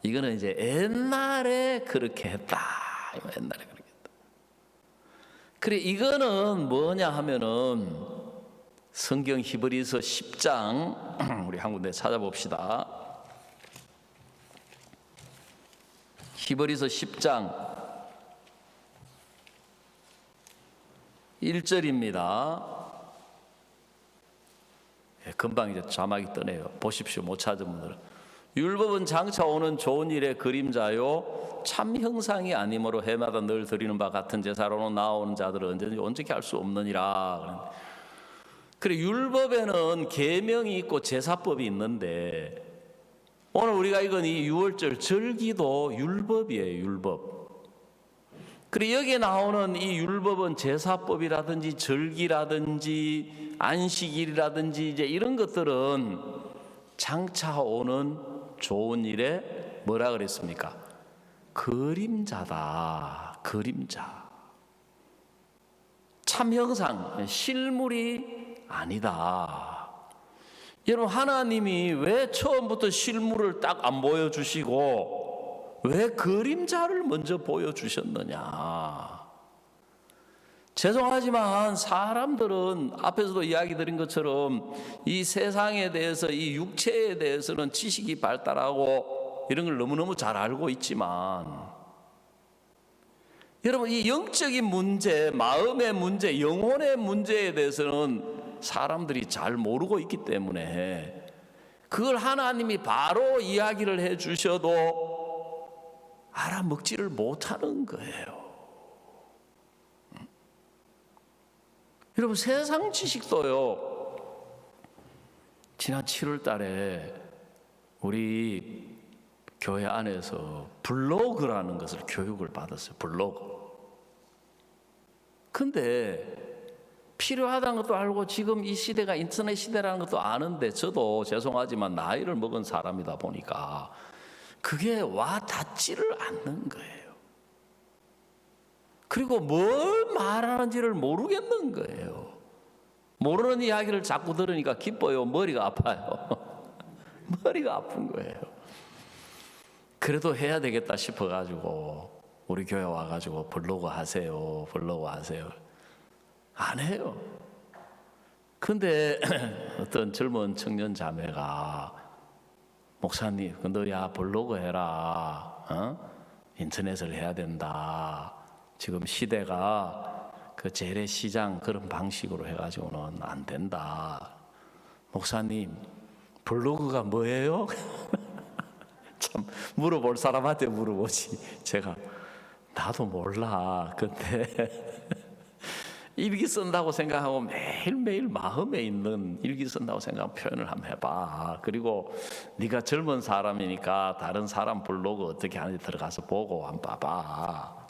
이거는 이제 옛날에 그렇게 했다. 옛날에 그렇게 했다. 그래, 이거는 뭐냐 하면은 성경 히브리서 10장 우리 한 군데 찾아봅시다. 히브리서 10장 1절입니다. 금방 이제 자막이 뜨네요. 보십시오. 못 찾은 분들은. 율법은 장차 오는 좋은 일의 그림자요 참 형상이 아니므로 해마다 늘 드리는 바 같은 제사로는 나오는 자들은 언제든지 온전히 할 수 없느니라. 그래, 율법에는 계명이 있고 제사법이 있는데, 오늘 우리가 읽은 이 6월절 절기도 율법이에요. 율법. 그래, 여기에 나오는 이 율법은 제사법이라든지 절기라든지 안식일이라든지 이제 이런 것들은 장차 오는 좋은 일에 뭐라 그랬습니까? 그림자다. 그림자. 참 형상, 실물이 아니다. 여러분, 하나님이 왜 처음부터 실물을 딱 안 보여주시고 왜 그림자를 먼저 보여주셨느냐? 죄송하지만 사람들은 앞에서도 이야기 드린 것처럼 이 세상에 대해서, 이 육체에 대해서는 지식이 발달하고 이런 걸 너무너무 잘 알고 있지만, 여러분, 이 영적인 문제, 마음의 문제, 영혼의 문제에 대해서는 사람들이 잘 모르고 있기 때문에 그걸 하나님이 바로 이야기를 해 주셔도 알아먹지를 못하는 거예요. 여러분, 세상 지식도요, 지난 7월 달에 우리 교회 안에서 블로그라는 것을 교육을 받았어요. 블로그. 근데 필요하다는 것도 알고 지금 이 시대가 인터넷 시대라는 것도 아는데 저도 죄송하지만 나이를 먹은 사람이다 보니까 그게 와 닿지를 않는 거예요. 그리고 뭘 말하는지를 모르겠는 거예요. 모르는 이야기를 자꾸 들으니까 기뻐요. 머리가 아파요. 머리가 아픈 거예요. 그래도 해야 되겠다 싶어가지고 우리 교회 와가지고 블로그 하세요. 블로그 하세요. 안 해요. 근데 어떤 젊은 청년 자매가 목사님, 너야 블로그 해라. 인터넷을 해야 된다. 지금 시대가 그 재래시장 그런 방식으로 해가지고는 안 된다. 목사님, 블로그가 뭐예요? 참 물어볼 사람한테 물어보지. 제가 나도 몰라. 근데 일기 쓴다고 생각하고 매일매일 마음에 있는 일기 쓴다고 생각하고 표현을 한번 해봐. 그리고 네가 젊은 사람이니까 다른 사람 블로그 어떻게 하는지 들어가서 보고 한번 봐봐.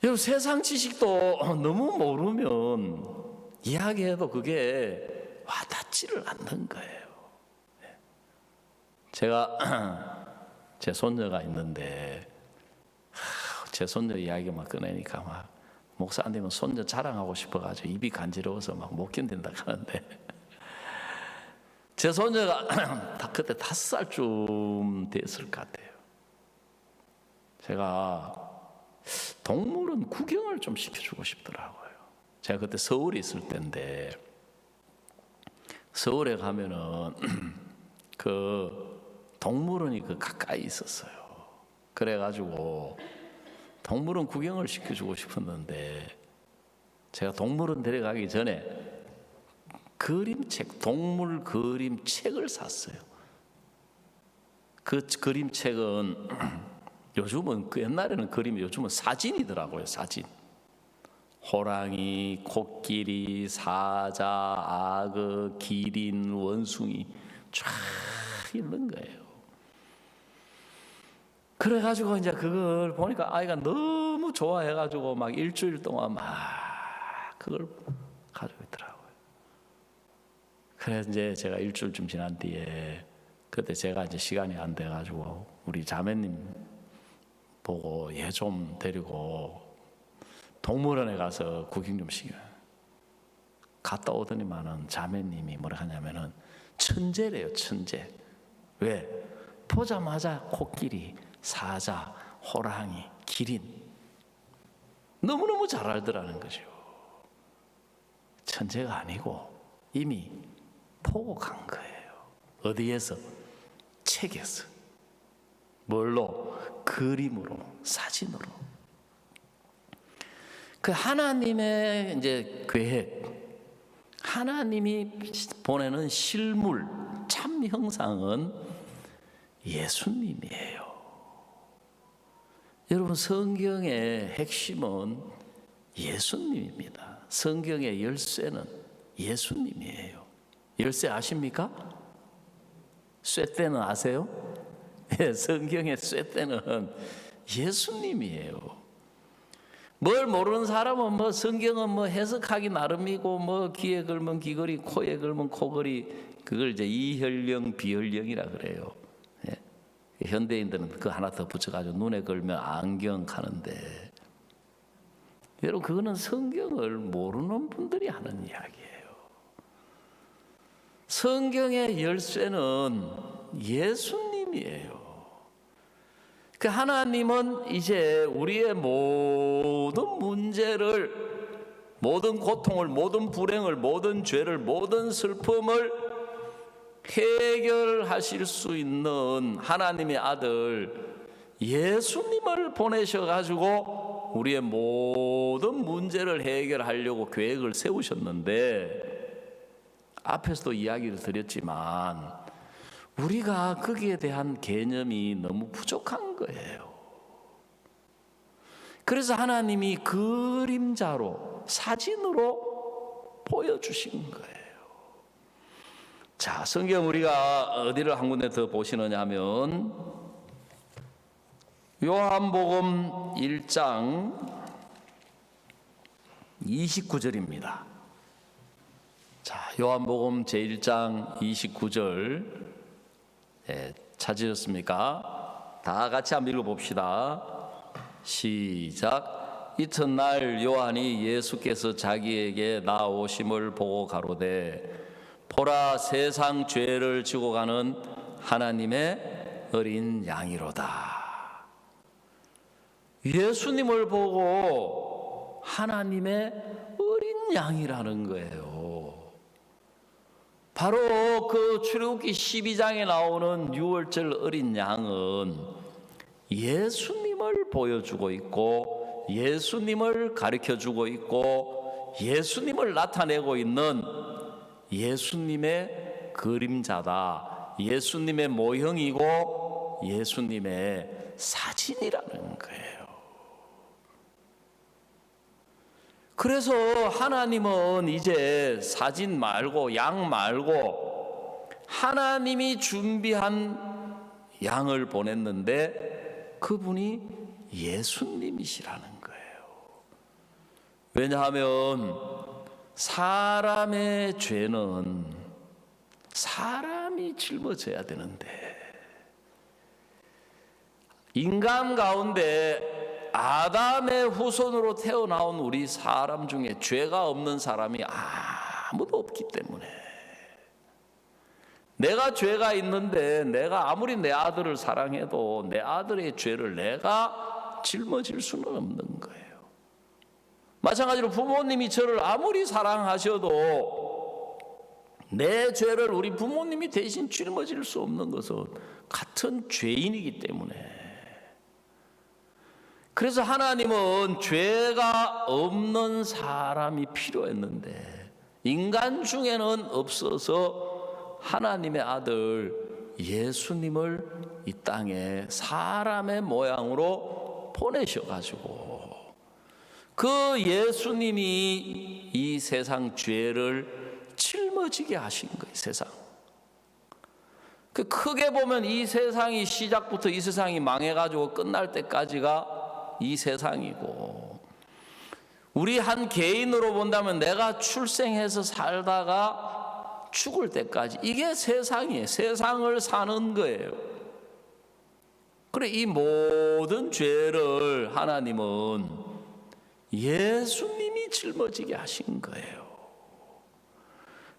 여러분, 세상 지식도 너무 모르면 이야기해도 그게 와닿지를 않는 거예요. 제가 제 손녀가 있는데 제 손녀 이야기만 꺼내니까 막 목사님은 손녀 자랑하고 싶어가지고 입이 간지러워서 막 못 견딘다 하는데 제 손녀가 그때 5살쯤 됐을 것 같아요. 제가 동물원 구경을 좀 시켜주고 싶더라고요. 제가 그때 서울에 있을 때인데 서울에 가면은 그 동물원이 그 가까이 있었어요. 그래가지고 동물원 구경을 시켜주고 싶었는데 제가 동물원 데려가기 전에 그림책, 동물 그림책을 샀어요. 그 그림책은 요즘은 그 옛날에는 그림이 요즘은 사진이더라고요. 사진. 호랑이, 코끼리, 사자, 악어, 기린, 원숭이 쫙 있는 거예요. 그래가지고 이제 그걸 보니까 아이가 너무 좋아해가지고 막 일주일 동안 막 그걸 가지고 있더라고요. 그래서 이제 제가 일주일쯤 지난 뒤에 그때 제가 이제 시간이 안 돼가지고 우리 자매님 보고 얘 좀 데리고 동물원에 가서 구경 좀 시켜. 갔다 오더니만은 자매님이 뭐라 하냐면은 천재래요, 천재. 왜? 보자마자 코끼리, 사자, 호랑이, 기린 너무너무 잘 알더라는 거죠. 천재가 아니고 이미 보고 간 거예요. 어디에서? 책에서. 뭘로? 그림으로, 사진으로. 그 하나님의 이제 계획, 하나님이 보내는 실물, 참 형상은 예수님이에요. 여러분, 성경의 핵심은 예수님입니다. 성경의 열쇠는 예수님이에요. 열쇠 아십니까? 쇠대는 아세요? 성경의 쇠대는 예수님이에요. 뭘 모르는 사람은 뭐 성경은 뭐 해석하기 나름이고 뭐 귀에 걸면 귀걸이, 코에 걸면 코걸이, 그걸 이제 이혈령, 비혈령이라 그래요. 예. 현대인들은 그거 하나 더 붙여가지고 눈에 걸면 안경 하는데, 여러분 그거는 성경을 모르는 분들이 하는 이야기예요. 성경의 열쇠는 예수님이에요. 그 하나님은 이제 우리의 모든 문제를, 모든 고통을, 모든 불행을, 모든 죄를, 모든 슬픔을 해결하실 수 있는 하나님의 아들 예수님을 보내셔가지고 우리의 모든 문제를 해결하려고 계획을 세우셨는데, 앞에서도 이야기를 드렸지만 우리가 거기에 대한 개념이 너무 부족한 거예요. 그래서 하나님이 그림자로, 사진으로 보여주신 거예요. 자, 성경 우리가 어디를 한 군데 더 보시느냐 하면 요한복음 1장 29절입니다. 자, 요한복음 제1장 29절 찾으셨습니까? 다 같이 한번 읽어봅시다. 시작. 이튿날 요한이 예수께서 자기에게 나오심을 보고 가로되 보라, 세상 죄를 지고 가는 하나님의 어린 양이로다. 예수님을 보고 하나님의 어린 양이라는 거예요. 바로 그 출애굽기 12장에 나오는 유월절 어린 양은 예수님을 보여주고 있고 예수님을 가르쳐주고 있고 예수님을 나타내고 있는 예수님의 그림자다. 예수님의 모형이고 예수님의 사진이라는 거예요. 그래서 하나님은 이제 사진 말고 양 말고 하나님이 준비한 양을 보냈는데 그분이 예수님이시라는 거예요. 왜냐하면 사람의 죄는 사람이 짊어져야 되는데 인간 가운데 아담의 후손으로 태어나온 우리 사람 중에 죄가 없는 사람이 아무도 없기 때문에 내가 죄가 있는데 내가 아무리 내 아들을 사랑해도 내 아들의 죄를 내가 짊어질 수는 없는 거예요. 마찬가지로 부모님이 저를 아무리 사랑하셔도 내 죄를 우리 부모님이 대신 짊어질 수 없는 것은 같은 죄인이기 때문에 그래서 하나님은 죄가 없는 사람이 필요했는데 인간 중에는 없어서 하나님의 아들 예수님을 이 땅에 사람의 모양으로 보내셔가지고 그 예수님이 이 세상 죄를 짊어지게 하신 거예요. 세상. 그 크게 보면 이 세상이 시작부터 이 세상이 망해가지고 끝날 때까지가 이 세상이고 우리 한 개인으로 본다면 내가 출생해서 살다가 죽을 때까지 이게 세상이에요. 세상을 사는 거예요. 그래 이 모든 죄를 하나님은 예수님이 짊어지게 하신 거예요.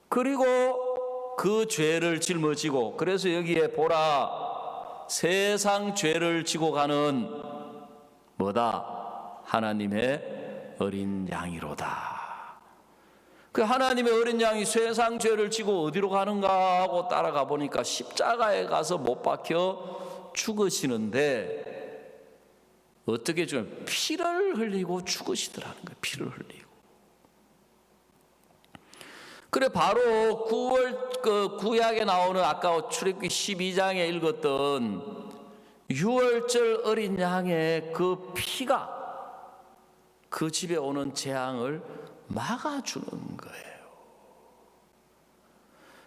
그리고 그 죄를 짊어지고 그래서 여기에 보라 세상 죄를 지고 가는 뭐다? 하나님의 어린 양이로다. 그 하나님의 어린 양이 세상 죄를 지고 어디로 가는가 하고 따라가 보니까 십자가에 가서 못 박혀 죽으시는데 어떻게 좀 피를 흘리고 죽으시더라는 거예요. 피를 흘리고. 그래 바로 그 구약에 나오는 아까 출애굽기 12장에 읽었던 유월절 어린 양의 그 피가 그 집에 오는 재앙을 막아주는 거예요.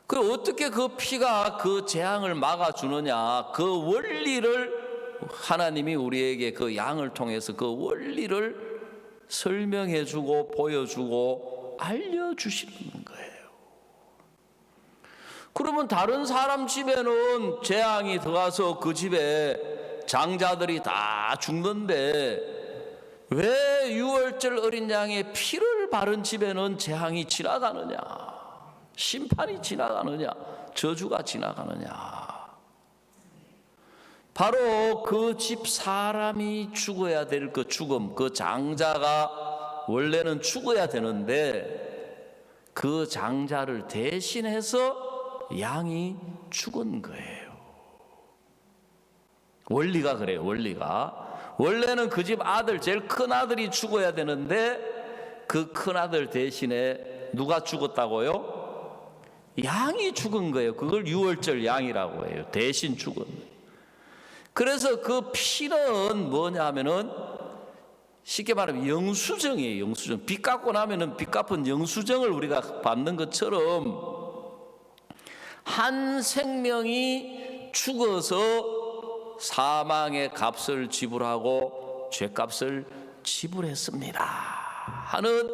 그 어떻게 그 피가 그 재앙을 막아주느냐 그 원리를 하나님이 우리에게 그 양을 통해서 그 원리를 설명해 주고 보여주고 알려주시는 거예요. 그러면 다른 사람 집에는 재앙이 들어가서 그 집에 장자들이 다 죽는데 왜 유월절 어린 양의 피를 바른 집에는 재앙이 지나가느냐 심판이 지나가느냐 저주가 지나가느냐 바로 그 집 사람이 죽어야 될 그 죽음, 그 장자가 원래는 죽어야 되는데 그 장자를 대신해서 양이 죽은 거예요. 원리가 그래요. 원리가 원래는 그 집 아들 제일 큰 아들이 죽어야 되는데 그 큰 아들 대신에 누가 죽었다고요? 양이 죽은 거예요. 그걸 유월절 양이라고 해요. 대신 죽은. 그래서 그 피는 뭐냐면은 쉽게 말하면 영수증이에요. 영수증. 빚 갚고 나면은 빚 갚은 영수증을 우리가 받는 것처럼 한 생명이 죽어서 사망의 값을 지불하고 죄값을 지불했습니다 하는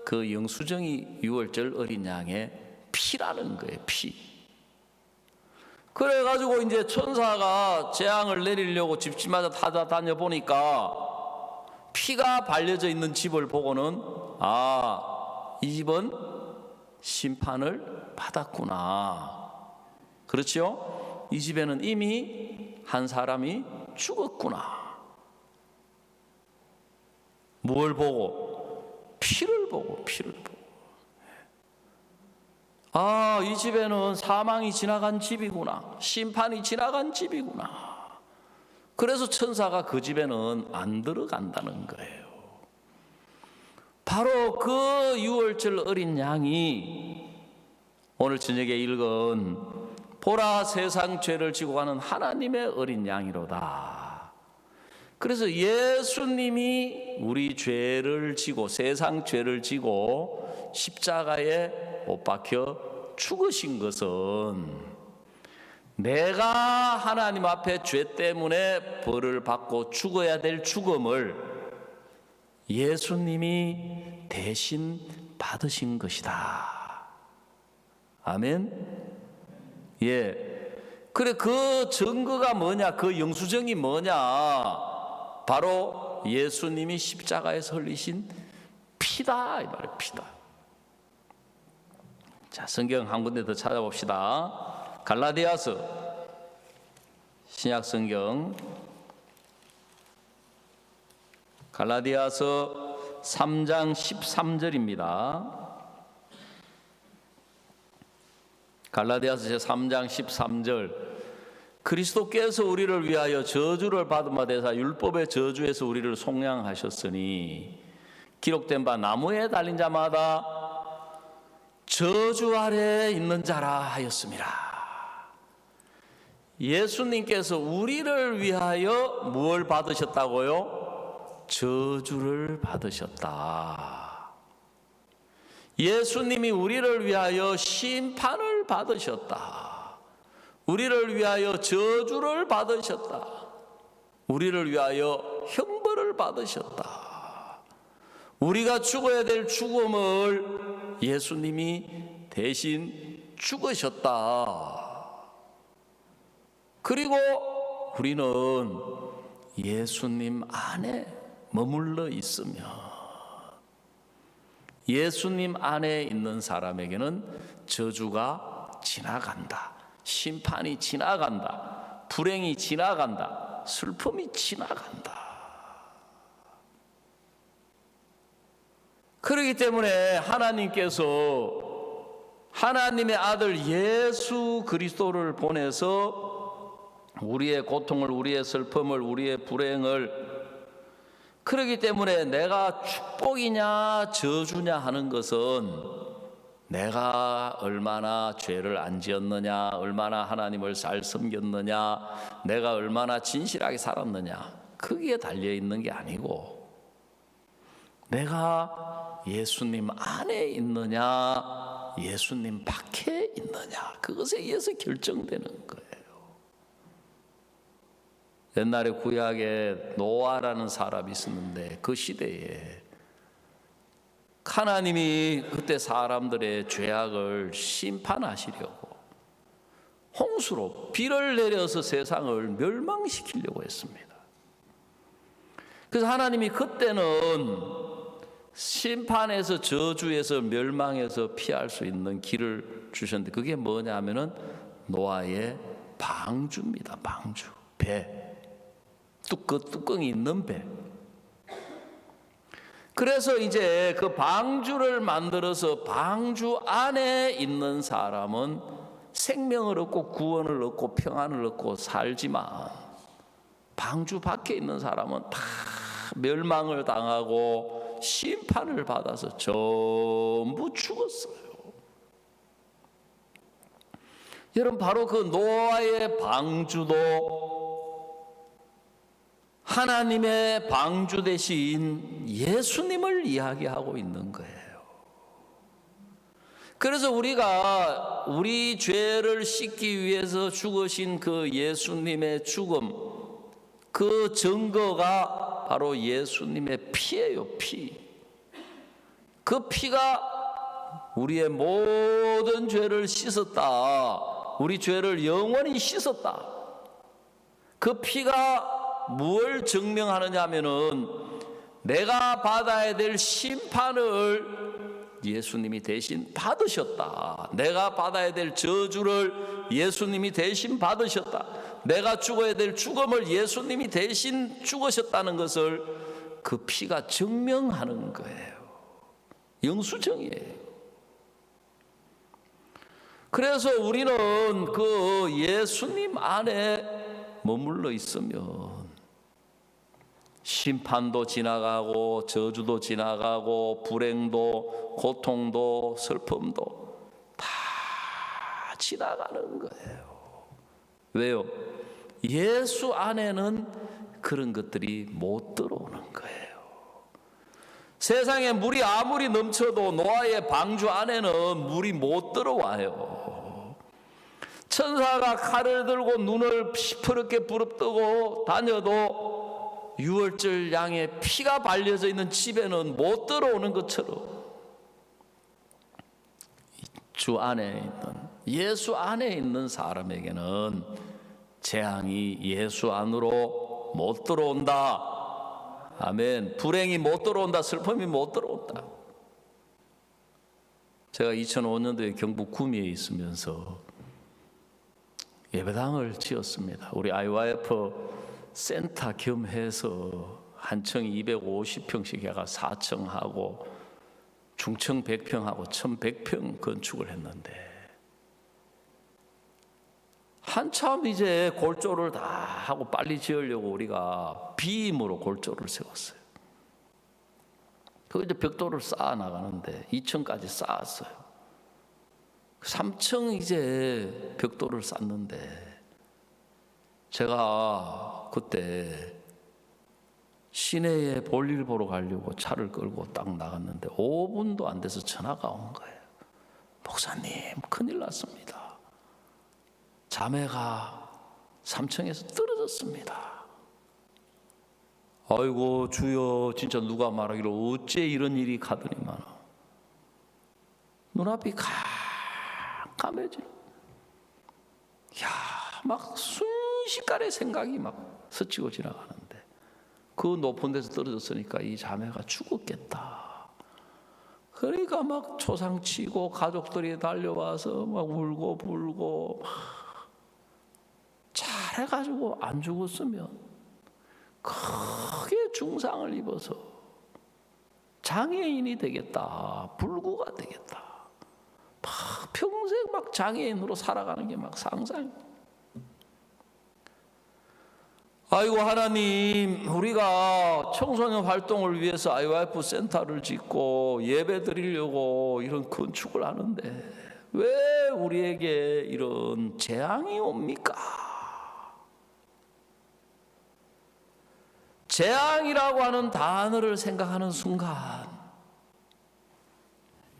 그 영수증이 유월절 어린 양의 피라는 거예요. 피. 그래가지고 이제 천사가 재앙을 내리려고 집집마다 다녀 보니까 피가 발려져 있는 집을 보고는 이 집은 심판을 받았구나. 그렇죠? 이 집에는 이미 한 사람이 죽었구나. 뭘 보고? 피를 보고. 이 집에는 사망이 지나간 집이구나. 심판이 지나간 집이구나. 그래서 천사가 그 집에는 안 들어간다는 거예요. 바로 그 유월절 어린 양이 오늘 저녁에 읽은 보라 세상 죄를 지고 가는 하나님의 어린 양이로다. 그래서 예수님이 우리 죄를 지고 세상 죄를 지고 십자가에 못 박혀 죽으신 것은 내가 하나님 앞에 죄 때문에 벌을 받고 죽어야 될 죽음을 예수님이 대신 받으신 것이다. 아멘. 예. 그래, 그 증거가 뭐냐? 그 영수증이 뭐냐? 바로 예수님이 십자가에서 흘리신 피다 이 말이에요. 피다. 자, 성경 한 군데 더 찾아봅시다. 갈라디아서 신약 성경 갈라디아서 3장 13절입니다. 갈라디아서 제3장 13절 그리스도께서 우리를 위하여 저주를 받은 바 되사 율법의 저주에서 우리를 속량하셨으니 기록된 바 나무에 달린 자마다 저주 아래 있는 자라 하였습니다. 예수님께서 우리를 위하여 무엇을 받으셨다고요? 저주를 받으셨다. 예수님이 우리를 위하여 심판을 받으셨다. 우리를 위하여 저주를 받으셨다. 우리를 위하여 형벌을 받으셨다. 우리가 죽어야 될 죽음을 예수님이 대신 죽으셨다. 그리고 우리는 예수님 안에 머물러 있으며 예수님 안에 있는 사람에게는 저주가 지나간다. 심판이 지나간다. 불행이 지나간다. 슬픔이 지나간다. 그렇기 때문에 하나님께서 하나님의 아들 예수 그리스도를 보내서 우리의 고통을, 우리의 슬픔을, 우리의 불행을 그렇기 때문에 내가 축복이냐 저주냐 하는 것은 내가 얼마나 죄를 안 지었느냐, 얼마나 하나님을 잘 섬겼느냐, 내가 얼마나 진실하게 살았느냐 거기에 달려있는 게 아니고 내가 예수님 안에 있느냐 예수님 밖에 있느냐 그것에 의해서 결정되는 거예요. 옛날에 구약에 노아라는 사람이 있었는데 그 시대에 하나님이 그때 사람들의 죄악을 심판하시려고 홍수로 비를 내려서 세상을 멸망시키려고 했습니다. 그래서 하나님이 그때는 심판에서 저주에서 멸망에서 피할 수 있는 길을 주셨는데 그게 뭐냐 하면은 노아의 방주입니다. 방주, 배. 뚜껑이 있는 배. 그래서 이제 그 방주를 만들어서 방주 안에 있는 사람은 생명을 얻고 구원을 얻고 평안을 얻고 살지만 방주 밖에 있는 사람은 다 멸망을 당하고 심판을 받아서 전부 죽었어요. 여러분 바로 그 노아의 방주도 하나님의 방주 대신 예수님을 이야기하고 있는 거예요. 그래서 우리가 우리 죄를 씻기 위해서 죽으신 그 예수님의 죽음, 그 증거가 바로 예수님의 피예요, 피. 그 피가 우리의 모든 죄를 씻었다. 우리 죄를 영원히 씻었다. 그 피가 뭘 증명하느냐 하면은 내가 받아야 될 심판을 예수님이 대신 받으셨다. 내가 받아야 될 저주를 예수님이 대신 받으셨다. 내가 죽어야 될 죽음을 예수님이 대신 죽으셨다는 것을 그 피가 증명하는 거예요. 영수증이에요. 그래서 우리는 그 예수님 안에 머물러 있으면 심판도 지나가고 저주도 지나가고 불행도 고통도 슬픔도 다 지나가는 거예요. 왜요? 예수 안에는 그런 것들이 못 들어오는 거예요. 세상에 물이 아무리 넘쳐도 노아의 방주 안에는 물이 못 들어와요. 천사가 칼을 들고 눈을 시퍼렇게 부릅뜨고 다녀도 유월절 양의 피가 발려져 있는 집에는 못 들어오는 것처럼 주 안에 있는, 예수 안에 있는 사람에게는 재앙이 예수 안으로 못 들어온다. 아멘. 불행이 못 들어온다. 슬픔이 못 들어온다. 제가 2005년도에 경북 구미에 있으면서 예배당을 지었습니다. 우리 IYF 센터 겸해서 한 층이 250평씩 해가 4층하고 중층 100평하고 1100평 건축을 했는데 한참 이제 골조를 다 하고 빨리 지으려고 우리가 비임으로 골조를 세웠어요. 그 이제 벽돌을 쌓아 나가는데 2층까지 쌓았어요. 3층 이제 벽돌을 쌓는데 제가 그때 시내에 볼일 보러 가려고 차를 끌고 딱 나갔는데 5분도 안 돼서 전화가 온 거예요. 목사님, 큰일 났습니다. 자매가 3층에서 떨어졌습니다. 아이고 주여, 진짜 누가 말하기를 어째 이런 일이 가더니만 눈앞이 깜깜해져. 막 순식간에 생각이 막 스치고 지나가는데 그 높은 데서 떨어졌으니까 이 자매가 죽었겠다. 그러니까 막 초상치고 가족들이 달려와서 막 울고 불고 잘해가지고 안 죽었으면 크게 중상을 입어서 장애인이 되겠다, 불구가 되겠다. 막 평생 막 장애인으로 살아가는 게 막 상상. 아이고 하나님, 우리가 청소년 활동을 위해서 IYF 센터를 짓고 예배 드리려고 이런 건축을 하는데 왜 우리에게 이런 재앙이 옵니까? 재앙이라고 하는 단어를 생각하는 순간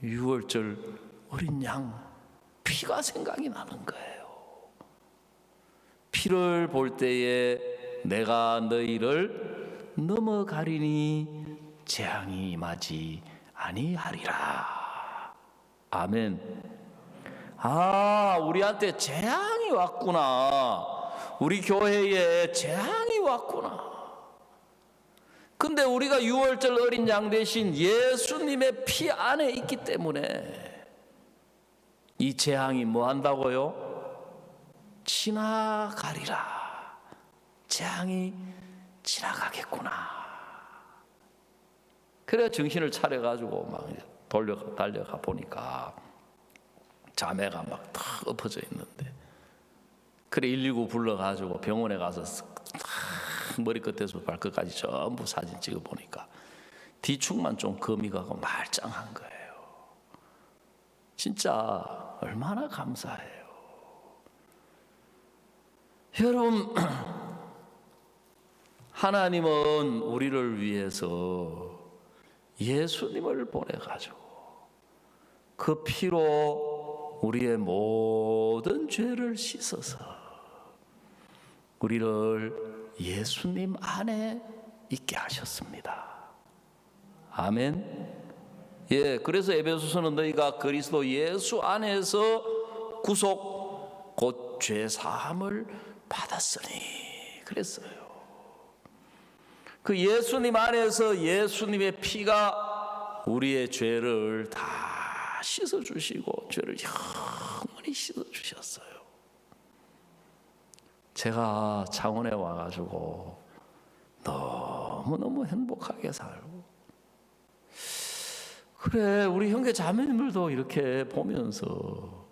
유월절 어린 양 피가 생각이 나는 거예요. 피를 볼 때에 내가 너희를 넘어가리니 재앙이 임하지 아니하리라. 아멘. 우리한테 재앙이 왔구나. 우리 교회에 재앙이 왔구나. 근데 우리가 유월절 어린 양 대신 예수님의 피 안에 있기 때문에 이 재앙이 뭐 한다고요? 지나가리라. 재앙이 지나가겠구나. 그래 정신을 차려가지고 막 달려가 보니까 자매가 막 다 엎어져 있는데, 그래 119 불러가지고 병원에 가서 머리끝에서 발끝까지 전부 사진 찍어 보니까 뒤축만 좀 거미 가고 말짱한 거예요. 진짜 얼마나 감사해요. 여러분, 하나님은 우리를 위해서 예수님을 보내가지고 그 피로 우리의 모든 죄를 씻어서 우리를 예수님 안에 있게 하셨습니다. 아멘. 예, 그래서 에베소서는 너희가 그리스도 예수 안에서 구속 곧 죄 사함을 받았으니 그랬어요. 그 예수님 안에서 예수님의 피가 우리의 죄를 다 씻어 주시고 죄를 영원히 씻어 주셨어요. 제가 창원에 와가지고 너무너무 행복하게 살고, 그래 우리 형제 자매님들도 이렇게 보면서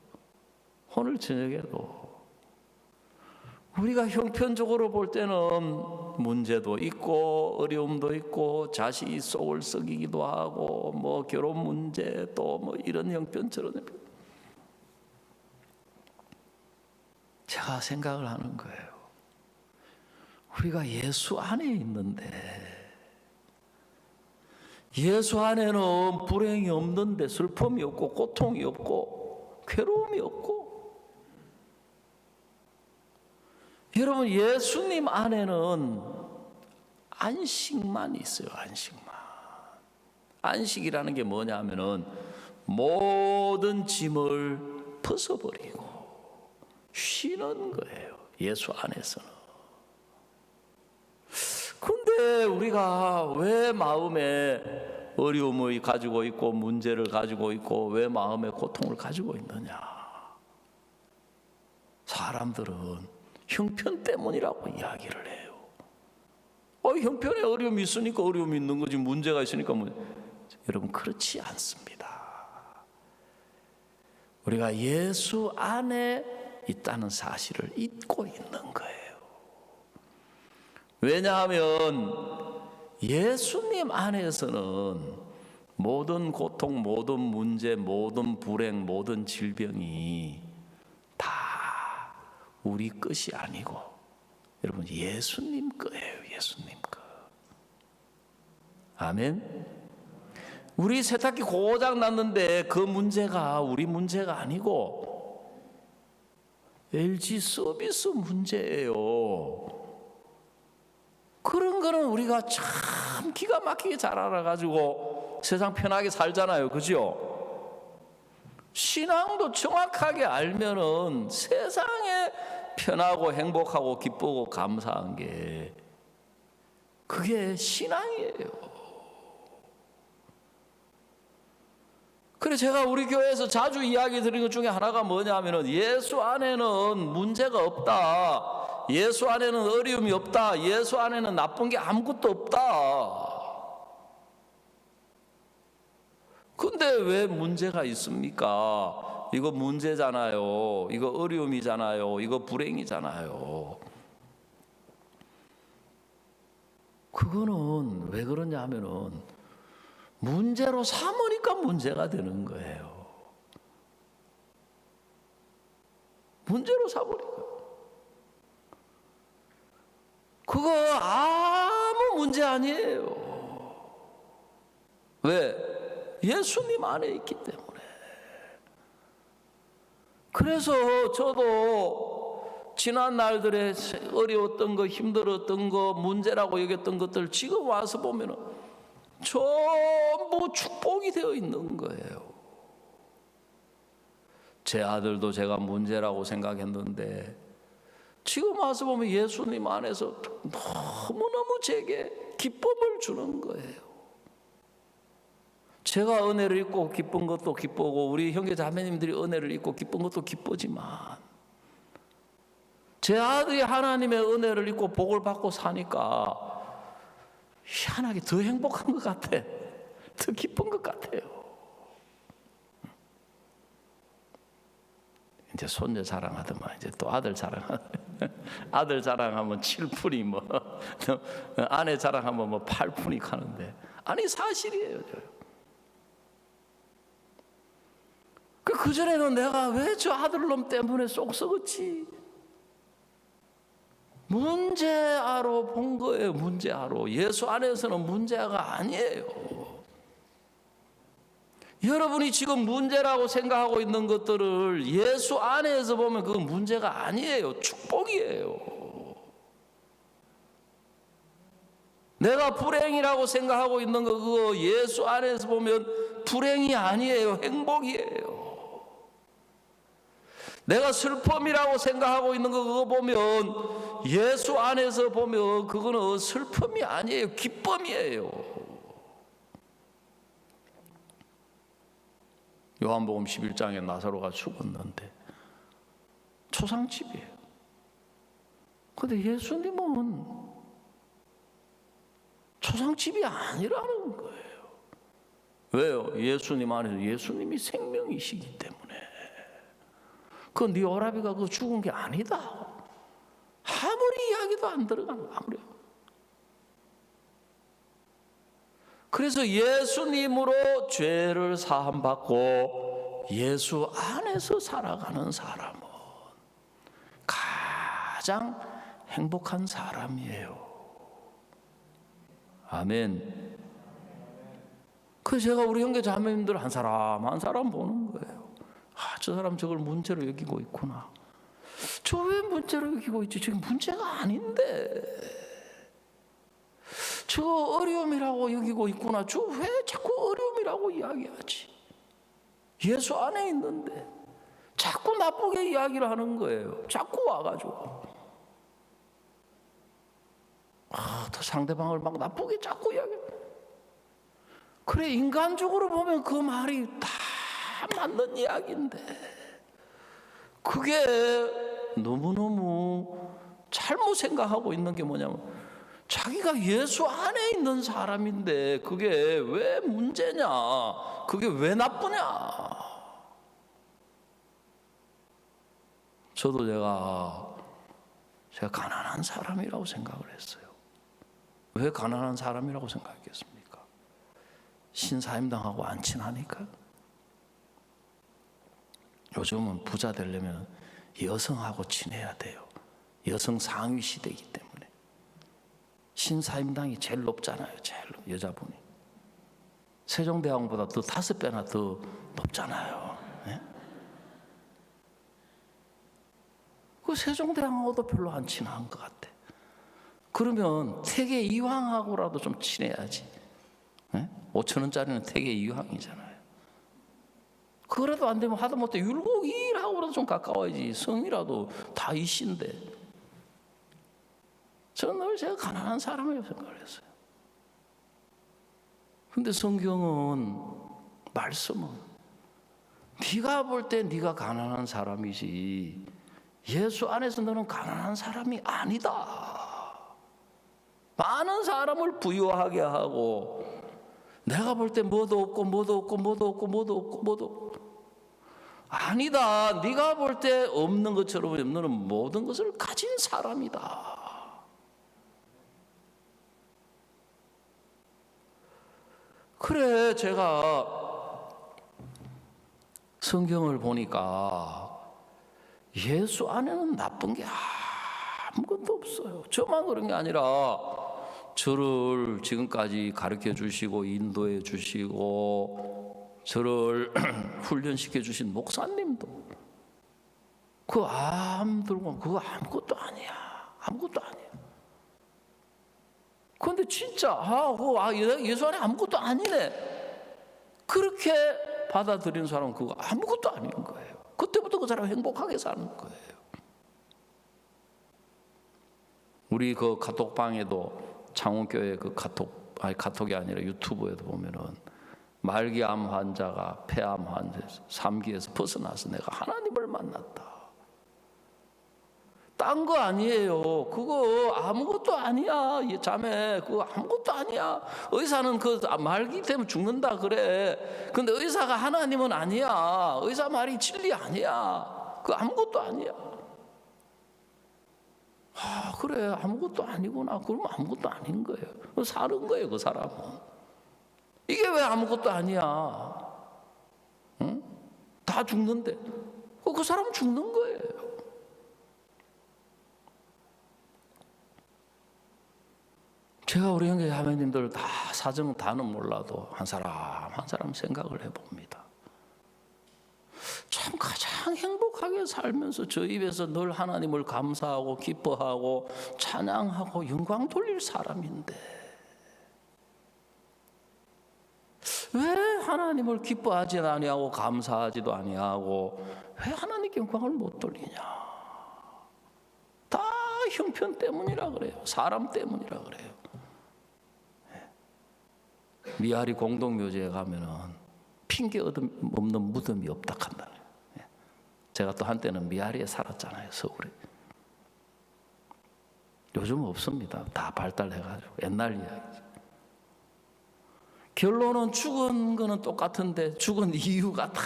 오늘 저녁에도 우리가 형편적으로 볼 때는 문제도 있고 어려움도 있고 자식이 속을 썩이기도 하고 뭐 결혼 문제 또 뭐 이런 형편처럼 제가 생각을 하는 거예요. 우리가 예수 안에 있는데, 예수 안에는 불행이 없는데 슬픔이 없고 고통이 없고 괴로움이 없고, 여러분 예수님 안에는 안식만 있어요. 안식만. 안식이라는 게 뭐냐면은 모든 짐을 벗어버리고 쉬는 거예요. 예수 안에서는. 근데 우리가 왜 마음에 어려움을 가지고 있고 문제를 가지고 있고 왜 마음에 고통을 가지고 있느냐? 사람들은 형편 때문이라고 이야기를 해요. 형편에 어려움이 있으니까 어려움이 있는 거지 문제가 있으니까 여러분 그렇지 않습니다. 우리가 예수 안에 있다는 사실을 잊고 있는 거예요. 왜냐하면 예수님 안에서는 모든 고통, 모든 문제, 모든 불행, 모든 질병이 다 우리 것이 아니고 여러분 예수님 거예요. 예수님 거. 아멘. 우리 세탁기 고장 났는데 그 문제가 우리 문제가 아니고 LG 서비스 문제예요. 그런 거는 우리가 참 기가 막히게 잘 알아가지고 세상 편하게 살잖아요. 그죠? 신앙도 정확하게 알면은 세상에 편하고 행복하고 기쁘고 감사한 게 그게 신앙이에요. 그래 제가 우리 교회에서 자주 이야기 드리는 것 중에 하나가 뭐냐면은 예수 안에는 문제가 없다. 예수 안에는 어려움이 없다. 예수 안에는 나쁜 게 아무것도 없다. 근데 왜 문제가 있습니까? 이거 문제잖아요. 이거 어려움이잖아요. 이거 불행이잖아요. 그거는 왜 그러냐 하면은 문제로 삼으니까 문제가 되는 거예요. 문제로 삼으니까. 그거 아무 문제 아니에요. 왜? 예수님 안에 있기 때문에. 그래서 저도 지난 날들에 어려웠던 거, 힘들었던 거, 문제라고 여겼던 것들 지금 와서 보면은 전부 축복이 되어 있는 거예요. 제 아들도 제가 문제라고 생각했는데 지금 와서 보면 예수님 안에서 너무너무 제게 기쁨을 주는 거예요. 제가 은혜를 입고 기쁜 것도 기쁘고 우리 형제 자매님들이 은혜를 입고 기쁜 것도 기쁘지만 제 아들이 하나님의 은혜를 입고 복을 받고 사니까 희한하게 더 행복한 것 같아. 더 기쁜 것 같아요. 이제 손녀 자랑하더만 이제 또 아들 자랑하더만 아들 자랑하면 7푼이 뭐 아내 자랑하면 뭐 8푼이 가는데 아니 사실이에요. 그전에는 내가 왜 저 아들놈 때문에 속 썩었지? 문제아로 본 거예요. 문제아로. 예수 안에서는 문제아가 아니에요. 여러분이 지금 문제라고 생각하고 있는 것들을 예수 안에서 보면 그건 문제가 아니에요. 축복이에요. 내가 불행이라고 생각하고 있는 거 그거 예수 안에서 보면 불행이 아니에요. 행복이에요. 내가 슬픔이라고 생각하고 있는 거 그거 보면 예수 안에서 보면 그거는 슬픔이 아니에요. 기쁨이에요. 요한복음 11장에 나사로가 죽었는데 초상집이에요. 그런데 예수님은 초상집이 아니라는 거예요. 왜요? 예수님 안에서 예수님이 생명이시기 때문에. 그 네 오라비가 그 죽은 게 아니다. 아무리 이야기도 안 들어가는 아무리. 그래서 예수님으로 죄를 사함 받고 예수 안에서 살아가는 사람은 가장 행복한 사람이에요. 아멘. 그래서 제가 우리 형제 자매님들 한 사람 한 사람 보는 거예요. 저 사람 저걸 문제로 여기고 있구나. 저 왜 문제로 여기고 있지? 지금 문제가 아닌데. 저 어려움이라고 여기고 있구나. 저 왜 자꾸 어려움이라고 이야기하지? 예수 안에 있는데 자꾸 나쁘게 이야기를 하는 거예요. 자꾸 와가지고 또 상대방을 막 나쁘게 자꾸 이야기해. 그래, 인간적으로 보면 그 말이 다 맞는 이야기인데 그게 너무너무 잘못 생각하고 있는 게 뭐냐면 자기가 예수 안에 있는 사람인데 그게 왜 문제냐, 그게 왜 나쁘냐. 저도 제가 가난한 사람이라고 생각을 했어요. 왜 가난한 사람이라고 생각했겠습니까? 신사임당하고 안 친하니까. 요즘은 부자 되려면 여성하고 친해야 돼요. 여성 상위 시대이기 때문에. 신사임당이 제일 높잖아요. 제일 여자분이 세종대왕보다 더 5배나 더 높잖아요. 네? 그 세종대왕하고도 별로 안 친한 것 같아. 그러면 태계 이황하고라도 좀 친해야지. 네? 5,000원짜리는 태계 이황이잖아요. 그거라도 안 되면 하다못해 율곡이라고라도 좀 가까워야지. 성이라도 다 이씨인데. 저는 늘 제가 가난한 사람이라고 생각을 했어요. 근데 성경은, 말씀은 네가 볼 때 네가 가난한 사람이지 예수 안에서 너는 가난한 사람이 아니다. 많은 사람을 부유하게 하고 내가 볼 때 뭐도 없고 뭐도 없고 뭐도 없고 뭐도 없고 뭐도 없고. 아니다. 네가 볼 때 없는 것처럼 너는 모든 것을 가진 사람이다. 그래, 제가 성경을 보니까 예수 안에는 나쁜 게 아무것도 없어요. 저만 그런 게 아니라 저를 지금까지 가르쳐 주시고 인도해 주시고 저를 훈련시켜 주신 목사님도 그 암 들고 그거 아무것도 아니야. 아무것도 아니야. 그런데 진짜 예수 안에 아무것도 아니네. 그렇게 받아들이는 사람은 그거 아무것도 아닌 거예요. 그때부터 그 사람은 행복하게 사는 거예요. 우리 그 카톡방에도 창원교회 그 카톡이 아니라 유튜브에도 보면은 말기암 환자가 폐암 환자에서 3기에서 벗어나서 내가 하나님을 만났다. 딴 거 아니에요. 그거 아무것도 아니야. 자매, 그거 아무것도 아니야. 의사는 그 말기 때문에 죽는다 그래. 근데 의사가 하나님은 아니야. 의사 말이 진리 아니야. 그거 아무것도 아니야. 그래, 아무것도 아니구나. 그러면 아무것도 아닌 거예요. 사는 거예요, 그 사람은. 이게 왜 아무것도 아니야? 응? 다 죽는데. 그 사람은 죽는 거예요. 제가 우리 형제 자매님들 다 사정 다는 몰라도 한 사람 한 사람 생각을 해봅니다. 참 가장 행복하게 살면서 저 입에서 늘 하나님을 감사하고 기뻐하고 찬양하고 영광 돌릴 사람인데 왜 하나님을 기뻐하지 아니하고 감사하지도 아니하고 왜 하나님께 영광을 못 돌리냐? 다 형편 때문이라 그래요. 사람 때문이라 그래요. 미아리 공동묘지에 가면은 핑계 없는 무덤이 없다 한다. 제가 또 한때는 미아리에 살았잖아요, 서울에. 요즘 없습니다. 다 발달해가지고 옛날 이야기죠. 결론은 죽은 거는 똑같은데 죽은 이유가 다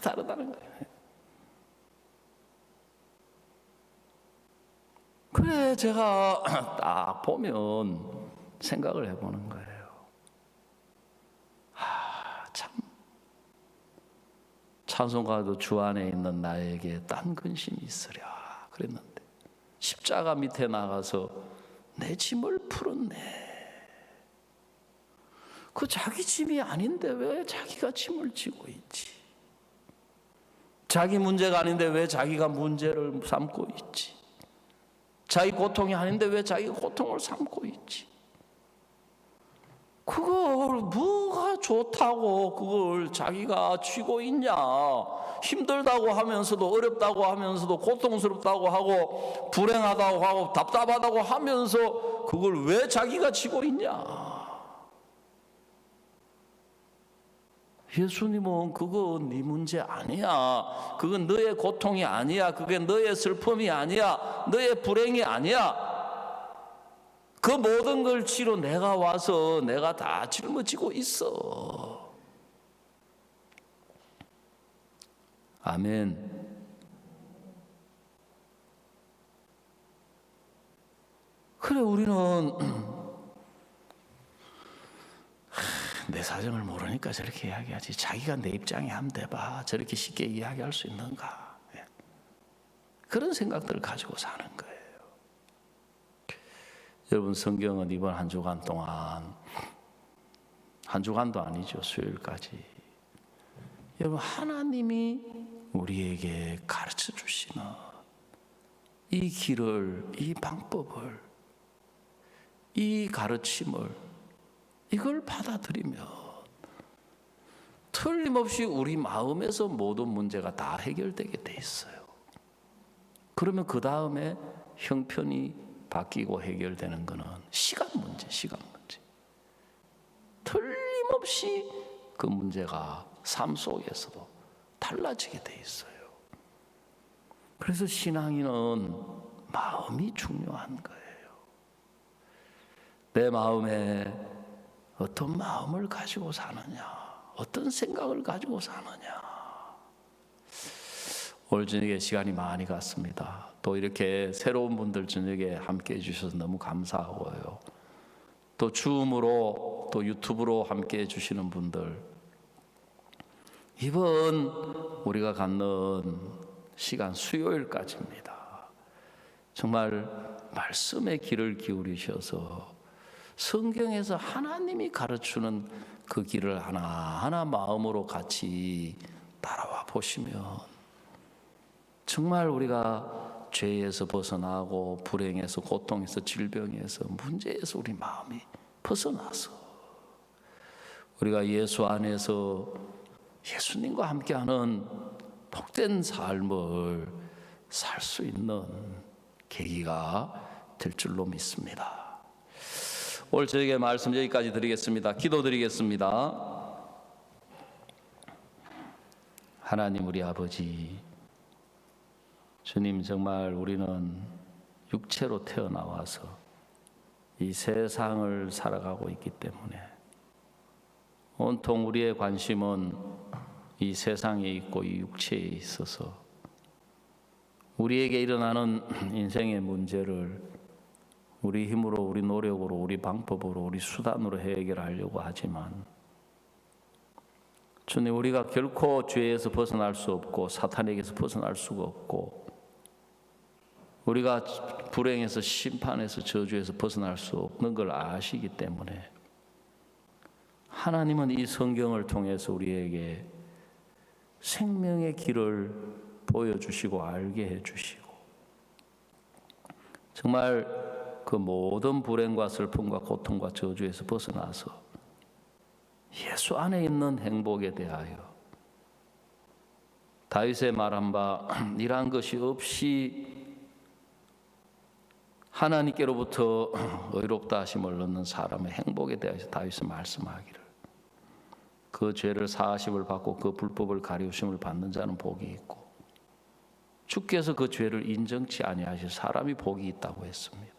다르다는 거예요. 그래 제가 딱 보면 생각을 해보는 거예요. 참 찬송가도 주 안에 있는 나에게 딴 근심이 있으랴 그랬는데 십자가 밑에 나가서 내 짐을 풀었네. 그 자기 짐이 아닌데 왜 자기가 짐을 지고 있지? 자기 문제가 아닌데 왜 자기가 문제를 삼고 있지? 자기 고통이 아닌데 왜 자기가 고통을 삼고 있지? 그걸 뭐가 좋다고 그걸 자기가 쥐고 있냐? 힘들다고 하면서도 어렵다고 하면서도 고통스럽다고 하고 불행하다고 하고 답답하다고 하면서 그걸 왜 자기가 쥐고 있냐? 예수님은 그거 네 문제 아니야. 그건 너의 고통이 아니야. 그게 너의 슬픔이 아니야. 너의 불행이 아니야. 그 모든 걸 치러 내가 와서 내가 다 짊어지고 있어. 아멘. 그래 우리는 내 사정을 모르니까 저렇게 이야기하지. 자기가 내 입장에 한번 대봐. 저렇게 쉽게 이야기할 수 있는가? 그런 생각들을 가지고 사는 거예요. 여러분 성경은 이번 한 주간 동안 한 주간도 아니죠. 수요일까지 여러분 하나님이 우리에게 가르쳐 주시는 이 길을 이 방법을 이 가르침을 이걸 받아들이면 틀림없이 우리 마음에서 모든 문제가 다 해결되게 돼 있어요. 그러면 그 다음에 형편이 바뀌고 해결되는 것은 시간 문제. 틀림없이 그 문제가 삶 속에서도 달라지게 돼 있어요. 그래서 신앙인은 마음이 중요한 거예요. 내 마음에 어떤 마음을 가지고 사느냐, 어떤 생각을 가지고 사느냐. 오늘 저녁에 시간이 많이 갔습니다. 또 이렇게 새로운 분들 저녁에 함께 해주셔서 너무 감사하고요. 또 줌으로 또 유튜브로 함께 해주시는 분들, 이번 우리가 갖는 시간 수요일까지입니다. 정말 말씀의 귀를 기울이셔서 성경에서 하나님이 가르치는 그 길을 하나하나 마음으로 같이 따라와 보시면 정말 우리가 죄에서 벗어나고 불행에서 고통에서 질병에서 문제에서 우리 마음이 벗어나서 우리가 예수 안에서 예수님과 함께하는 복된 삶을 살 수 있는 계기가 될 줄로 믿습니다. 오늘 저에게 말씀 여기까지 드리겠습니다. 기도드리겠습니다. 하나님 우리 아버지, 주님 정말 우리는 육체로 태어나와서 이 세상을 살아가고 있기 때문에 온통 우리의 관심은 이 세상에 있고 이 육체에 있어서 우리에게 일어나는 인생의 문제를 우리 힘으로, 우리 노력으로, 우리 방법으로, 우리 수단으로 해결하려고 하지만 주님 우리가 결코 죄에서 벗어날 수 없고 사탄에게서 벗어날 수가 없고 우리가 불행에서 심판에서 저주에서 벗어날 수 없는 걸 아시기 때문에 하나님은 이 성경을 통해서 우리에게 생명의 길을 보여주시고 알게 해주시고 정말 그 모든 불행과 슬픔과 고통과 저주에서 벗어나서 예수 안에 있는 행복에 대하여 다윗의 말한 바 이러한 것이 없이 하나님께로부터 의롭다 하심을 얻는 사람의 행복에 대해서 다윗은 말씀하기를 그 죄를 사하심을 받고 그 불법을 가리우심을 받는 자는 복이 있고 주께서 그 죄를 인정치 아니하실 사람이 복이 있다고 했습니다.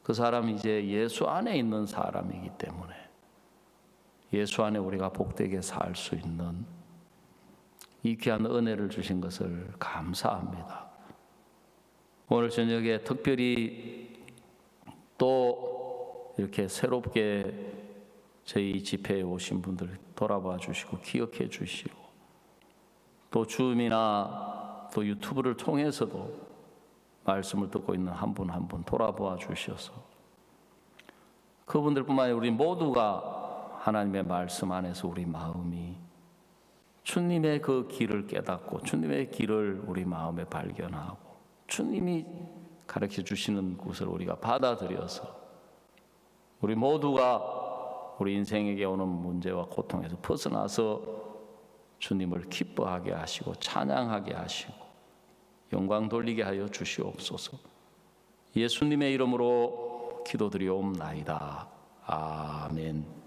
그 사람이 이제 예수 안에 있는 사람이기 때문에 예수 안에 우리가 복되게 살 수 있는 이 귀한 은혜를 주신 것을 감사합니다. 오늘 저녁에 특별히 또 이렇게 새롭게 저희 집회에 오신 분들 돌아봐 주시고 기억해 주시고 또 줌이나 또 유튜브를 통해서도 말씀을 듣고 있는 한 분 한 분 돌아봐 주셔서 그분들뿐만 아니라 우리 모두가 하나님의 말씀 안에서 우리 마음이 주님의 그 길을 깨닫고 주님의 길을 우리 마음에 발견하고 주님이 가르쳐 주시는 것을 우리가 받아들여서 우리 모두가 우리 인생에게 오는 문제와 고통에서 벗어나서 주님을 기뻐하게 하시고 찬양하게 하시고 영광 돌리게 하여 주시옵소서. 예수님의 이름으로 기도드리옵나이다. 아멘.